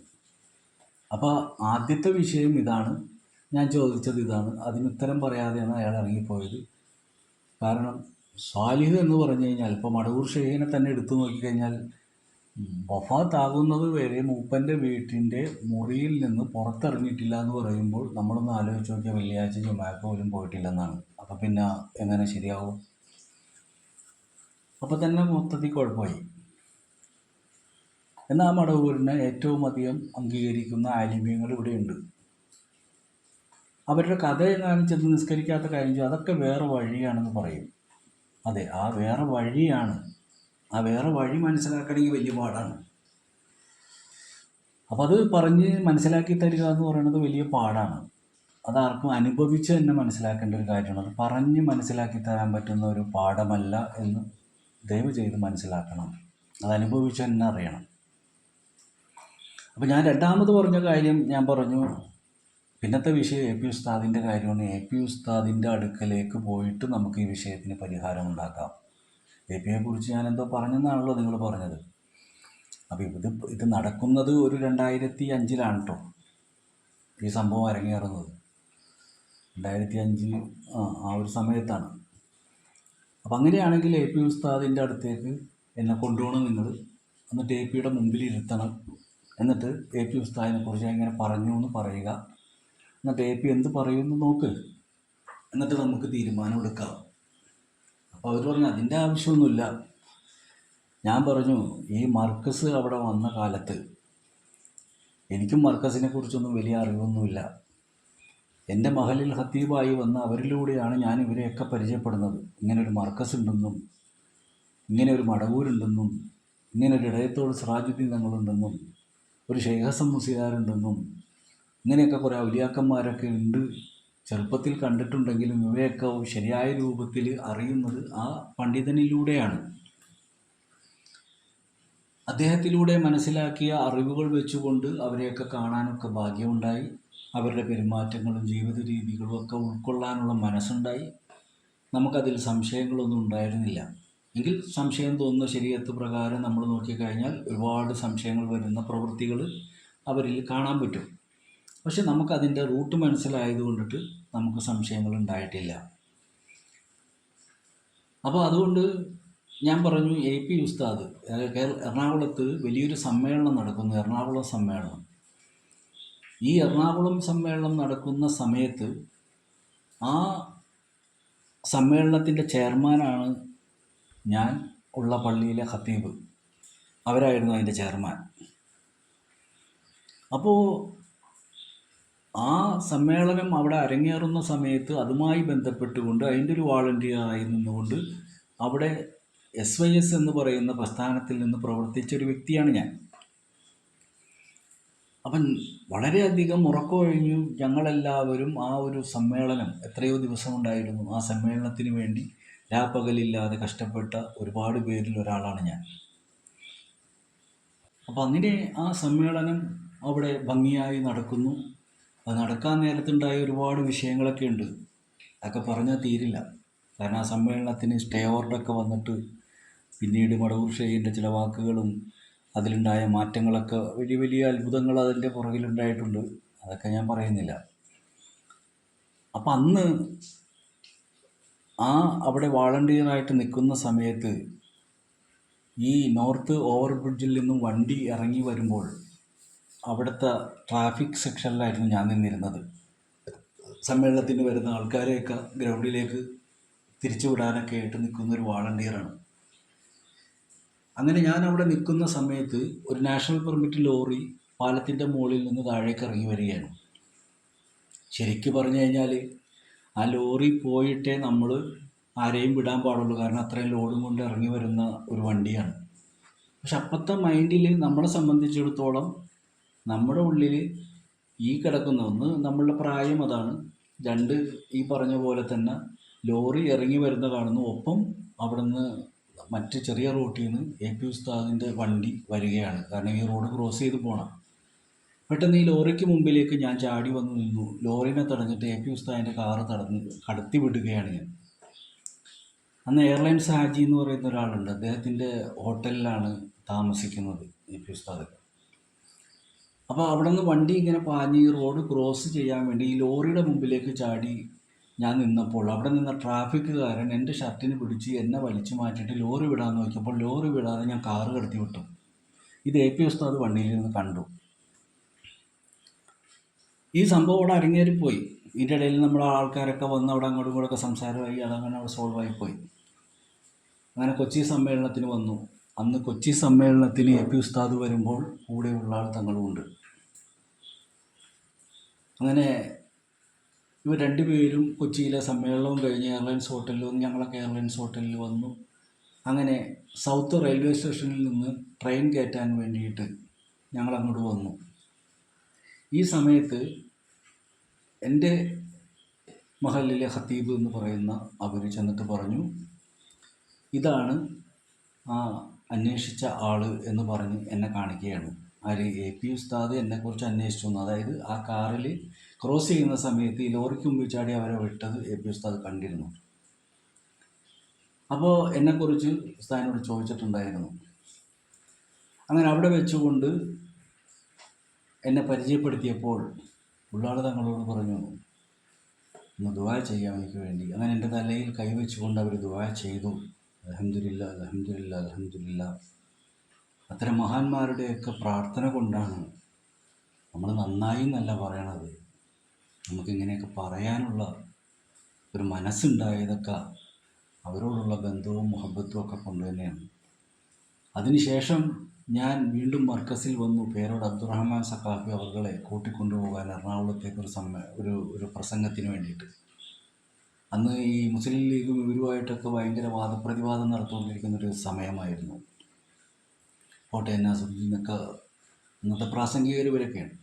അപ്പോൾ ആദ്യത്തെ വിഷയം ഇതാണ്, ഞാൻ ചോദിച്ചത് ഇതാണ്. അതിനുത്തരം പറയാതെയാണ് അയാൾ ഇറങ്ങിപ്പോയത്. കാരണം സ്വാലിഹ് എന്ന് പറഞ്ഞു കഴിഞ്ഞാൽ ഇപ്പോൾ മടവൂർ ഷെയ്ഖിനെ തന്നെ എടുത്തു നോക്കിക്കഴിഞ്ഞാൽ വഫാത്താകുന്നത് വരെ മൂപ്പൻ്റെ വീട്ടിൻ്റെ മുറിയിൽ നിന്ന് പുറത്തിറങ്ങിയിട്ടില്ല എന്ന് പറയുമ്പോൾ നമ്മളൊന്ന് ആലോചിച്ച് നോക്കിയാൽ വെള്ളിയാഴ്ച ജുമാക്ക് പോലും പോയിട്ടില്ലെന്നാണ്. അപ്പോൾ പിന്നെ എങ്ങനെ ശരിയാവും? അപ്പോൾ തന്നെ മൊത്തത്തിൽ കുഴപ്പമായി. എന്നാൽ മടവൂരിനെ ഏറ്റവും അധികം അംഗീകരിക്കുന്ന ആലിമ്യങ്ങൾ ഇവിടെയുണ്ട്. അവരുടെ കഥ എങ്ങാനും ചെന്ന് നിസ്കരിക്കാത്ത കാര്യം അതൊക്കെ വേറെ വഴിയാണെന്ന് പറയും. അതെ, ആ വേറെ വഴിയാണ്. ആ വേറെ വഴി മനസ്സിലാക്കണമെങ്കിൽ വലിയ പാടാണ്. അപ്പോൾ അത് പറഞ്ഞ് മനസ്സിലാക്കി തരിക എന്ന് പറയുന്നത് വലിയ പാടാണ്. അതാർക്കും അനുഭവിച്ച് തന്നെ മനസ്സിലാക്കേണ്ട ഒരു കാര്യമാണ്. അത് പറഞ്ഞ് മനസ്സിലാക്കി തരാൻ പറ്റുന്ന ഒരു പാഠമല്ല എന്ന് ദയവ് ചെയ്ത് മനസ്സിലാക്കണം. അത് അനുഭവിച്ച് തന്നെ അറിയണം. അപ്പോൾ ഞാൻ രണ്ടാമത് പറഞ്ഞ കാര്യം ഞാൻ പറഞ്ഞു, പിന്നത്തെ വിഷയം എ പി ഉസ്താദിൻ്റെ കാര്യമാണ്. എ പി ഉസ്താദിൻ്റെ അടുക്കലേക്ക് പോയിട്ട് നമുക്ക് ഈ വിഷയത്തിന് പരിഹാരം ഉണ്ടാക്കാം. എ പിയെ കുറിച്ച് ഞാൻ എന്തോ പറഞ്ഞെന്നാണല്ലോ നിങ്ങൾ പറഞ്ഞത്. അപ്പോൾ ഇത് നടക്കുന്നത് ഒരു 2005 കേട്ടോ ഈ സംഭവം അരങ്ങേറുന്നത്. 2005 ആ ഒരു സമയത്താണ്. അപ്പം അങ്ങനെയാണെങ്കിൽ എ പി ഉസ്താദിൻ്റെ അടുത്തേക്ക് എന്നെ കൊണ്ടുപോകണം നിങ്ങൾ. എന്നിട്ട് എ പിയുടെ മുമ്പിൽ ഇരുത്തണം. എന്നിട്ട് എ പി ഉസ്താദിനെ കുറിച്ച് ഇങ്ങനെ പറഞ്ഞു എന്ന് പറയുക. എന്നിട്ട് എ പി എന്ത് പറയുമെന്ന് നോക്ക്. എന്നിട്ട് നമുക്ക് തീരുമാനം എടുക്കാം. അപ്പോൾ അവർ പറഞ്ഞു അതിൻ്റെ ആവശ്യമൊന്നുമില്ല. ഞാൻ പറഞ്ഞു ഈ മർക്കസ് അവിടെ വന്ന കാലത്ത് എനിക്കും മർക്കസിനെ കുറിച്ചൊന്നും വലിയ അറിവൊന്നുമില്ല. എൻ്റെ മഹലിൽ ഖത്തീബായി വന്ന അവരിലൂടെയാണ് ഞാൻ ഇവരെയൊക്കെ പരിചയപ്പെടുന്നത്. ഇങ്ങനൊരു മർക്കസ് ഉണ്ടെന്നും ഇങ്ങനെ ഒരു മടവൂരുണ്ടെന്നും ഇങ്ങനെ ഒരു ഇടയത്തോട് സിറാജുദ്ദീൻ തങ്ങളുണ്ടെന്നും ഒരു ഷെയ്ഖ് ഹസൻ മുസ്ലിയാരുണ്ടെന്നും ഇങ്ങനെയൊക്കെ കുറേ ഔലിയാക്കന്മാരൊക്കെ ഉണ്ട്. ചെറുപ്പത്തിൽ കണ്ടിട്ടുണ്ടെങ്കിലും ഇവയൊക്കെ ശരിയായ രൂപത്തിൽ അറിയുന്നത് ആ പണ്ഡിതനിലൂടെയാണ്. അദ്ദേഹത്തിലൂടെ മനസ്സിലാക്കിയ അറിവുകൾ വെച്ചുകൊണ്ട് അവരെയൊക്കെ കാണാനൊക്കെ ഭാഗ്യമുണ്ടായി. അവരുടെ പെരുമാറ്റങ്ങളും ജീവിത രീതികളും ഒക്കെ ഉൾക്കൊള്ളാനുള്ള മനസ്സുണ്ടായി. നമുക്കതിൽ സംശയങ്ങളൊന്നും ഉണ്ടായിരുന്നില്ല. എങ്കിൽ സംശയം തോന്നുന്ന ശരീഅത്ത് പ്രകാരം നമ്മൾ നോക്കിക്കഴിഞ്ഞാൽ ഒരുപാട് സംശയങ്ങൾ വരുന്ന പ്രവൃത്തികൾ അവരിൽ കാണാൻ പറ്റും. പക്ഷെ നമുക്കതിൻ്റെ റൂട്ട് മനസ്സിലായത് കൊണ്ടിട്ട് നമുക്ക് സംശയങ്ങൾ ഉണ്ടായിട്ടില്ല. അപ്പോൾ അതുകൊണ്ട് ഞാൻ പറഞ്ഞു എ പി ഉസ്താദ് എറണാകുളത്ത് വലിയൊരു സമ്മേളനം നടക്കുന്നു, എറണാകുളം സമ്മേളനം. ഈ എറണാകുളം സമ്മേളനം നടക്കുന്ന സമയത്ത് ആ സമ്മേളനത്തിൻ്റെ ചെയർമാനാണ് ഞാൻ ഉള്ള പള്ളിയിലെ ഖത്തീബ്. അവരായിരുന്നു അതിൻ്റെ ചെയർമാൻ. അപ്പോൾ ആ സമ്മേളനം അവിടെ അരങ്ങേറുന്ന സമയത്ത് അതുമായി ബന്ധപ്പെട്ടുകൊണ്ട് അതിൻ്റെ ഒരു വാളണ്ടിയറായി നിന്നുകൊണ്ട് അവിടെ SYS എന്ന് പറയുന്ന പ്രസ്ഥാനത്തിൽ നിന്ന് പ്രവർത്തിച്ചൊരു വ്യക്തിയാണ് ഞാൻ. അപ്പം വളരെയധികം ഉറക്കമൊഴിഞ്ഞു ഞങ്ങളെല്ലാവരും ആ ഒരു സമ്മേളനം എത്രയോ ദിവസം ഉണ്ടായിരുന്നു. ആ സമ്മേളനത്തിന് വേണ്ടി രാപ്പകലില്ലാതെ കഷ്ടപ്പെട്ട ഒരുപാട് പേരിൽ ഒരാളാണ് ഞാൻ. അപ്പം അങ്ങനെ ആ സമ്മേളനം അവിടെ ഭംഗിയായി നടക്കുന്നു. അത് നടക്കാൻ നേരത്തുണ്ടായ ഒരുപാട് വിഷയങ്ങളൊക്കെ ഉണ്ട്. അതൊക്കെ പറഞ്ഞാൽ തീരില്ല. കാരണം ആ സമ്മേളനത്തിന് സ്റ്റേ ഓർഡറൊക്കെ വന്നിട്ട് പിന്നീട് മടവൂർ ഷെയ്ഖിൻ്റെ ചില വാക്കുകളും അതിലുണ്ടായ മാറ്റങ്ങളൊക്കെ വലിയ വലിയ അത്ഭുതങ്ങൾ അതിൻ്റെ പുറകിലുണ്ടായിട്ടുണ്ട്. അതൊക്കെ ഞാൻ പറയുന്നില്ല. അപ്പം അന്ന് അവിടെ വാളണ്ടിയറായിട്ട് നിൽക്കുന്ന സമയത്ത് ഈ നോർത്ത് ഓവർ ബ്രിഡ്ജിൽ നിന്നും വണ്ടി ഇറങ്ങി വരുമ്പോൾ അവിടുത്തെ ട്രാഫിക് സെക്ഷനിലായിരുന്നു ഞാൻ നിന്നിരുന്നത്. സമ്മേളനത്തിന് വരുന്ന ആൾക്കാരെയൊക്കെ ഗ്രൗണ്ടിലേക്ക് തിരിച്ചുവിടാനൊക്കെ ആയിട്ട് നിൽക്കുന്ന ഒരു വാളണ്ടിയറാണ്. അങ്ങനെ ഞാൻ അവിടെ നിൽക്കുന്ന സമയത്ത് ഒരു നാഷണൽ പെർമിറ്റ് ലോറി പാലത്തിൻ്റെ മുകളിൽ നിന്ന് താഴേക്ക് ഇറങ്ങി വരികയാണ്. ശരിക്കും പറഞ്ഞു കഴിഞ്ഞാൽ ആ ലോറി പോയിട്ടേ നമ്മൾ ആരെയും വിടാൻ പാടുള്ളൂ. കാരണം അത്രയും ലോഡും കൊണ്ട് ഇറങ്ങി വരുന്ന ഒരു വണ്ടിയാണ്. പക്ഷെ അപ്പോഴത്തെ മൈൻഡിൽ നമ്മളെ സംബന്ധിച്ചിടത്തോളം നമ്മുടെ ഉള്ളിൽ ഈ കിടക്കുന്ന ഒന്ന് നമ്മളുടെ പ്രായം അതാണ്, രണ്ട് ഈ പറഞ്ഞ പോലെ തന്നെ ലോറി ഇറങ്ങി വരുന്ന കാണുന്നു. ഒപ്പം അവിടുന്ന് മറ്റ് ചെറിയ റൂട്ടിൽ നിന്ന് എ പി ഉസ്താദിൻ്റെ വണ്ടി വരികയാണ്. കാരണം ഈ റോഡ് ക്രോസ് ചെയ്ത് പോകണം. പെട്ടെന്ന് ഈ ലോറിക്ക് മുമ്പിലേക്ക് ഞാൻ ചാടി വന്ന് നിന്നു. ലോറിനെ തടഞ്ഞിട്ട് എ പി ഉസ്താദിൻ്റെ കാറ് കടത്തി വിടുകയാണ് ഞാൻ. അന്ന് എയർലൈൻസ് ഹാജി എന്ന് പറയുന്ന ഒരാളുണ്ട്. അദ്ദേഹത്തിൻ്റെ ഹോട്ടലിലാണ് താമസിക്കുന്നത് എ പി ഉസ്താദ്. അപ്പോൾ അവിടെ നിന്ന് വണ്ടി ഇങ്ങനെ പാഞ്ഞ് ഈ റോഡ് ക്രോസ് ചെയ്യാൻ വേണ്ടി ഈ ലോറിയുടെ മുമ്പിലേക്ക് ചാടി ഞാൻ നിന്നപ്പോൾ അവിടെ നിന്ന ട്രാഫിക്കുകാരൻ എൻ്റെ ഷർട്ടിന് പിടിച്ച് എന്നെ വലിച്ചു മാറ്റിയിട്ട് ലോറി വിടാൻ നോക്കിയപ്പോൾ ലോറി വിടാതെ ഞാൻ കാറ് കടത്തി വിട്ടു. ഇത് എ പി ഉസ്താദ് വണ്ടിയിൽ നിന്ന് കണ്ടു. ഈ സംഭവം അവിടെ അരങ്ങേറിപ്പോയി. ഇതിൻ്റെ ഇടയിൽ നമ്മുടെ ആൾക്കാരൊക്കെ വന്ന് അവിടെ അങ്ങോട്ടും ഇങ്ങോട്ടൊക്കെ സംസാരമായി. അതങ്ങനെ അവിടെ സോൾവ് ആയിപ്പോയി. അങ്ങനെ കൊച്ചി സമ്മേളനത്തിന് വന്നു. അന്ന് കൊച്ചി സമ്മേളനത്തിന് എ പി ഉസ്താദ് വരുമ്പോൾ കൂടെയുള്ള ആൾ തങ്ങളുമുണ്ട്. അങ്ങനെ ഇവർ രണ്ടുപേരും കൊച്ചിയിലെ സമ്മേളനവും കഴിഞ്ഞ് എയർലൈൻസ് ഹോട്ടലിൽ വന്നു. ഞങ്ങളൊക്കെ എയർലൈൻസ് ഹോട്ടലിൽ വന്നു. അങ്ങനെ സൗത്ത് റെയിൽവേ സ്റ്റേഷനിൽ നിന്ന് ട്രെയിൻ കയറ്റാൻ വേണ്ടിയിട്ട് ഞങ്ങളങ്ങോട്ട് വന്നു. ഈ സമയത്ത് എൻ്റെ മഹലിലെ ഖത്തീബ് എന്ന് പറയുന്ന അവർ ചെന്നിട്ട് പറഞ്ഞു, ഇതാണ് ആ അന്വേഷിച്ച ആൾ എന്ന് പറഞ്ഞ് എന്നെ കാണിക്കുകയാണ്. ആര്? AP ഉസ്താദ് എന്നെക്കുറിച്ച് അന്വേഷിച്ചു എന്ന്. അതായത് ആ കാറിൽ ക്രോസ് ചെയ്യുന്ന സമയത്ത് ഈ ലോറിക്ക് മുമ്പിൽ ചാടി അവരെ വിട്ടത് AP ഉസ്താദ് കണ്ടിരുന്നു. അപ്പോൾ എന്നെക്കുറിച്ച് ഉസ്താദിനോട് ചോദിച്ചിട്ടുണ്ടായിരുന്നു. അങ്ങനെ അവിടെ വെച്ചുകൊണ്ട് എന്നെ പരിചയപ്പെടുത്തിയപ്പോൾ ഉള്ളാൾ തങ്ങളോട് പറഞ്ഞു, ഒന്ന് ദുആ ചെയ്യാം എനിക്ക് വേണ്ടി. അങ്ങനെ എൻ്റെ തലയിൽ കൈവച്ചുകൊണ്ട് അവർ ദുആ ചെയ്തു. അൽഹംദുലില്ലാ അൽഹംദുലില്ലാ അൽഹംദുലില്ലാ. അത്തരം മഹാന്മാരുടെയൊക്കെ പ്രാർത്ഥന കൊണ്ടാണ് നമ്മൾ നന്നായി എന്നല്ല പറയണത്, നമുക്കിങ്ങനെയൊക്കെ പറയാനുള്ള ഒരു മനസ്സുണ്ടായതൊക്കെ അവരോടുള്ള ബന്ധവും മുഹബത്തും ഒക്കെ കൊണ്ട് തന്നെയാണ്. അതിനുശേഷം ഞാൻ വീണ്ടും മർക്കസിൽ വന്നു. പേരോട് അബ്ദുറഹ്മാൻ സഖാഫി അവർകളെ കൂട്ടിക്കൊണ്ടുപോകാൻ എറണാകുളത്തേക്ക് ഒരു പ്രസംഗത്തിന് വേണ്ടിയിട്ട്. അന്ന് ഈ മുസ്ലിം ലീഗും ഇവരുമായിട്ടൊക്കെ ഭയങ്കര വാദപ്രതിവാദം നടത്തുകൊണ്ടിരിക്കുന്നൊരു സമയമായിരുന്നു. കോട്ടയം നാസറുദ്ദീനൊക്കെ ഇന്നത്തെ പ്രാസംഗികർ ഇവരൊക്കെയാണ്.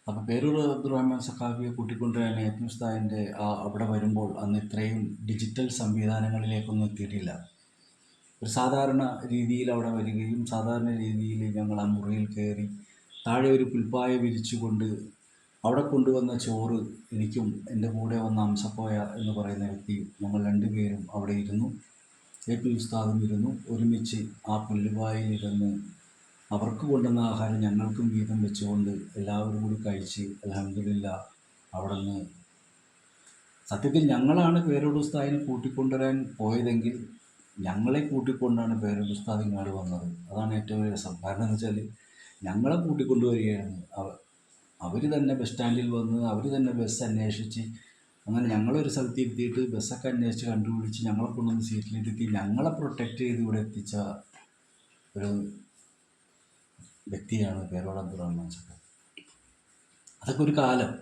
അപ്പോൾ പേരൂർ അബ്ദുറഹ്മാൻ സഖാഫിയെ കൂട്ടിക്കൊണ്ടുവരാൻ AP ഉസ്താദിൻ്റെ അവിടെ വരുമ്പോൾ അന്ന് ഇത്രയും ഡിജിറ്റൽ സംവിധാനങ്ങളിലേക്കൊന്നും എത്തിയിട്ടില്ല. ഒരു സാധാരണ രീതിയിൽ അവിടെ വരികയും സാധാരണ രീതിയിൽ ഞങ്ങൾ ആ മുറിയിൽ കയറി താഴെ ഒരു പുൽപ്പായ വിരിച്ചുകൊണ്ട് അവിടെ കൊണ്ടുവന്ന ചോറ് എനിക്കും എൻ്റെ കൂടെ വന്ന അംസക്കോയ എന്ന് പറയുന്ന വ്യക്തിയും ഞങ്ങൾ രണ്ടുപേരും അവിടെ ഇരുന്നു. AP ഉസ്താദും ഇരുന്നു. ഒരുമിച്ച് ആ പുല്ലുപായയിലിരുന്ന് അവർക്ക് കൊണ്ടുവന്ന ആഹാരം ഞങ്ങൾക്കും വീതം വെച്ചുകൊണ്ട് എല്ലാവരും കൂടി കഴിച്ച് അൽഹംദുലില്ലാ. അവിടെ നിന്ന് സത്യത്തിൽ ഞങ്ങളാണ് പേരോട് ഉസ്താദിനെ കൂട്ടിക്കൊണ്ടുവരാൻ പോയതെങ്കിൽ ഞങ്ങളെ കൂട്ടിക്കൊണ്ടാണ് പേരോട് ഉസ്താദ് ഇങ്ങോട്ട് വന്നത്. അതാണ് ഏറ്റവും രസം. കാരണം എന്ന് വെച്ചാൽ ഞങ്ങളെ കൂട്ടിക്കൊണ്ടുവരികയാണ്. അവർ തന്നെ ബസ് സ്റ്റാൻഡിൽ വന്ന് അവർ തന്നെ ബസ് അന്വേഷിച്ച് അങ്ങനെ ഞങ്ങളൊരു സ്ഥലത്ത് ഇരുത്തിയിട്ട് ബസ്സൊക്കെ അന്വേഷിച്ച് കണ്ടുപിടിച്ച് ഞങ്ങളെ കൊണ്ടുവന്ന് സീറ്റിലിരുത്തി ഞങ്ങളെ പ്രൊട്ടക്റ്റ് ചെയ്ത് ഇവിടെ എത്തിച്ച ഒരു വ്യക്തിയാണ് പേരോട് അബ്ദുറഹ്മാൻ സഖാഫി. അതൊക്കെ ഒരു കാലം.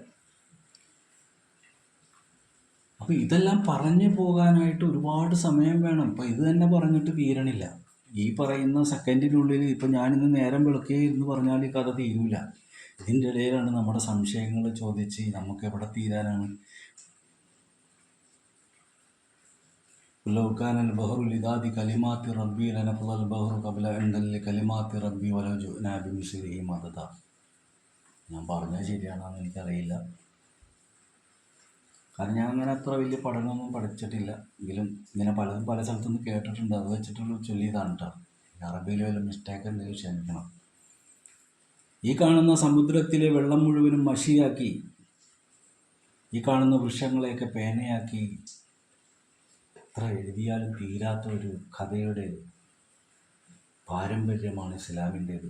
അപ്പോൾ ഇതെല്ലാം പറഞ്ഞു പോകാനായിട്ട് ഒരുപാട് സമയം വേണം. ഇപ്പോൾ ഇത് തന്നെ പറഞ്ഞിട്ട് തീരണില്ല. ഈ പറയുന്ന സെക്കൻഡിനുള്ളിൽ ഇപ്പം ഞാനിന്ന് നേരം വെളുക്കേ എന്ന് പറഞ്ഞാൽ ഈ കഥ തീരൂല. ഇതിൻ്റെ ഇടയിലാണ് നമ്മുടെ സംശയങ്ങൾ ചോദിച്ച് നമുക്ക് എവിടെ തീരാനാണ്. ലൗകാനൽ ബഹറു ലിദാദി കലിമാത്തി റബ്ബി ലനഫ്ളൽ ബഹറു ഖബ്ല അൻദൽ കലിമാത്തി റബ്ബി വലൗ ജുഅനാ ബിമിസ്ലിഹി മദദ. ഞാൻ പറഞ്ഞത് ശരിയാണെന്ന് എനിക്കറിയില്ല. കാരണം ഞാൻ അങ്ങനെ അത്ര വലിയ പഠനമൊന്നും പഠിച്ചിട്ടില്ല. എങ്കിലും ഇങ്ങനെ പലതും പല സ്ഥലത്തുനിന്ന് കേട്ടിട്ടുണ്ട്. അത് വെച്ചിട്ടുള്ള ചൊല്ലിയതാണ് കേട്ടോ. അറബിയിൽ വല്ല മിസ്റ്റേക്ക് എന്തെങ്കിലും ക്ഷമിക്കണം. ഈ കാണുന്ന സമുദ്രത്തിലെ വെള്ളം മുഴുവനും മഷിയാക്കി, ഈ കാണുന്ന വൃക്ഷങ്ങളെയൊക്കെ പേനയാക്കി, എത്ര എഴുതിയാലും തീരാത്ത ഒരു കഥയുടെ പാരമ്പര്യമാണ് ഇസ്ലാമിൻ്റേത്.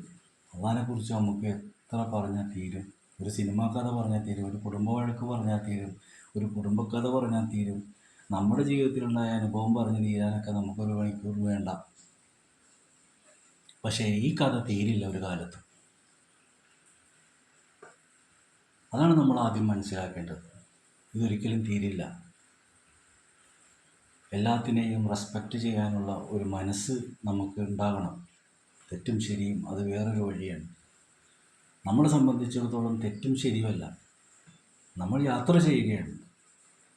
അള്ളാഹിനെക്കുറിച്ച് നമുക്ക് എത്ര പറഞ്ഞാൽ തീരും. ഒരു സിനിമാ കഥ പറഞ്ഞാൽ തീരും, ഒരു കുടുംബ വഴക്ക് പറഞ്ഞാൽ തീരും, ഒരു കുടുംബക്കഥ പറഞ്ഞാൽ തീരും. നമ്മുടെ ജീവിതത്തിലുണ്ടായ അനുഭവം പറഞ്ഞ് തീരാനൊക്കെ നമുക്കൊരു മണിക്കൂർ വേണ്ട. പക്ഷേ ഈ കഥ തീരില്ല ഒരു കാലത്തും. അതാണ് നമ്മൾ ആദ്യം മനസ്സിലാക്കേണ്ടത്. ഇതൊരിക്കലും തീരില്ല. എല്ലാത്തിനെയും റെസ്പെക്റ്റ് ചെയ്യാനുള്ള ഒരു മനസ്സ് നമുക്ക് ഉണ്ടാകണം. തെറ്റും ശരിയും അത് വേറൊരു വഴിയാണ്. നമ്മളെ സംബന്ധിച്ചിടത്തോളം തെറ്റും ശരിയുമല്ല, നമ്മൾ യാത്ര ചെയ്യുകയാണ്.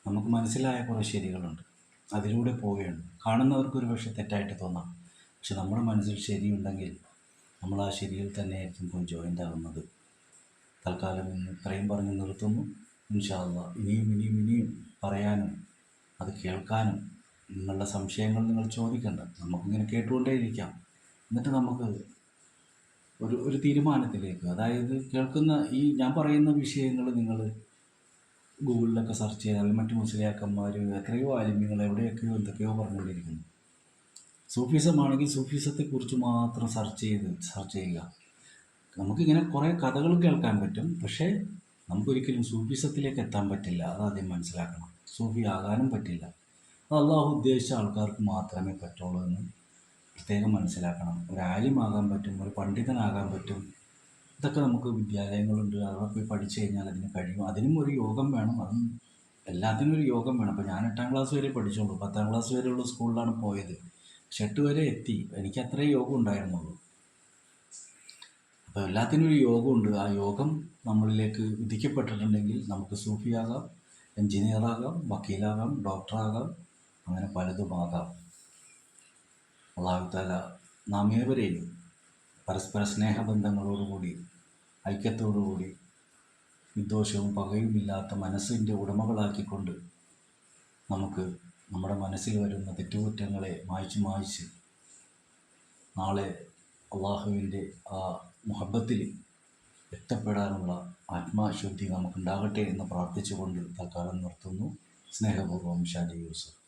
നമുക്ക് മനസ്സിലായ കുറേ ശരികളുണ്ട്, അതിലൂടെ പോവുകയാണ്. കാണുന്നവർക്ക് ഒരു പക്ഷേ തെറ്റായിട്ട് തോന്നാം, പക്ഷെ നമ്മുടെ മനസ്സിൽ ശരിയുണ്ടെങ്കിൽ നമ്മൾ ആ ശരിയിൽ തന്നെയായിരിക്കും പോയി ജോയിൻ്റ് ആകുന്നത്. തൽക്കാലം ഇന്ന് ഇത്രയും പറഞ്ഞ് നിർത്തുന്നു. ഇൻഷാ അല്ലാഹ് ഇനിയും പറയാനും അത് കേൾക്കാനും നിങ്ങളുടെ സംശയങ്ങൾ നിങ്ങൾ ചോദിക്കണ്ട. നമുക്കിങ്ങനെ കേട്ടുകൊണ്ടേയിരിക്കാം. എന്നിട്ട് നമുക്ക് ഒരു തീരുമാനത്തിലേക്ക്, അതായത് കേൾക്കുന്ന ഈ ഞാൻ പറയുന്ന വിഷയങ്ങൾ നിങ്ങൾ ഗൂഗിളിലൊക്കെ സെർച്ച് ചെയ്താൽ മറ്റു മുസ്ലിയാക്കന്മാർ എത്രയോ ആലിമ്യങ്ങൾ എവിടെയൊക്കെയോ എന്തൊക്കെയോ പറഞ്ഞുകൊണ്ടിരിക്കുന്നു. സൂഫിസമാണെങ്കിൽ സൂഫിസത്തെക്കുറിച്ച് മാത്രം സെർച്ച് ചെയ്യുക. നമുക്കിങ്ങനെ കുറേ കഥകൾ കേൾക്കാൻ പറ്റും, പക്ഷേ നമുക്കൊരിക്കലും സൂഫിസത്തിലേക്ക് എത്താൻ പറ്റില്ല. അതാദ്യം മനസ്സിലാക്കണം. സൂഫി ആകാനും പറ്റില്ല. അത് അള്ളാഹു ഉദ്ദേശിച്ച ആൾക്കാർക്ക് മാത്രമേ പറ്റുള്ളൂ എന്ന് പ്രത്യേകം മനസ്സിലാക്കണം. ഒരു ആലിമാകാൻ പറ്റും, ഒരു പണ്ഡിതനാകാൻ പറ്റും. ഇതൊക്കെ നമുക്ക് വിദ്യാലയങ്ങളുണ്ട്, അവിടെ പോയി പഠിച്ചു കഴിഞ്ഞാൽ അതിന് കഴിയും. അതിനും ഒരു യോഗം വേണം. അതും എല്ലാത്തിനും ഒരു യോഗം വേണം. അപ്പോൾ ഞാൻ 8ാം ക്ലാസ് വരെ പഠിച്ചുള്ളൂ. 10ാം ക്ലാസ് വരെയുള്ള സ്കൂളിലാണ് പോയത്. ഷെട്ട് വരെ എത്തി. എനിക്ക് അത്രേ യോഗം ഉണ്ടായിരുന്നുള്ളൂ. അപ്പോൾ എല്ലാത്തിനും ഒരു യോഗമുണ്ട്. ആ യോഗം നമ്മളിലേക്ക് വിധിക്കപ്പെട്ടിട്ടുണ്ടെങ്കിൽ നമുക്ക് സൂഫിയാകാം, എഞ്ചിനീയറാകാം, വക്കീലാകാം, ഡോക്ടറാകാം, അങ്ങനെ പലതുമാകാം. അള്ളാഹു തആല നാം ഏവരെയും പരസ്പര സ്നേഹബന്ധങ്ങളോടുകൂടി, ഐക്യത്തോടുകൂടി, വിദ്വേഷവും പകയുമില്ലാത്ത മനസ്സിൻ്റെ ഉടമകളാക്കിക്കൊണ്ട് നമുക്ക് നമ്മുടെ മനസ്സിൽ വരുന്ന തെറ്റുകുറ്റങ്ങളെ മായ്ച്ച് മായ്ച്ച് നാളെ അള്ളാഹുവിൻ്റെ ആ മുഹബ്ബത്തിൽ എത്തപ്പെടാനുള്ള ആത്മശുദ്ധി നമുക്കുണ്ടാകട്ടെ എന്ന് പ്രാർത്ഥിച്ചുകൊണ്ട് തൽക്കാലം നിർത്തുന്നു. സ്നേഹപൂർവ്വം ഷാജി യൂസഫ്.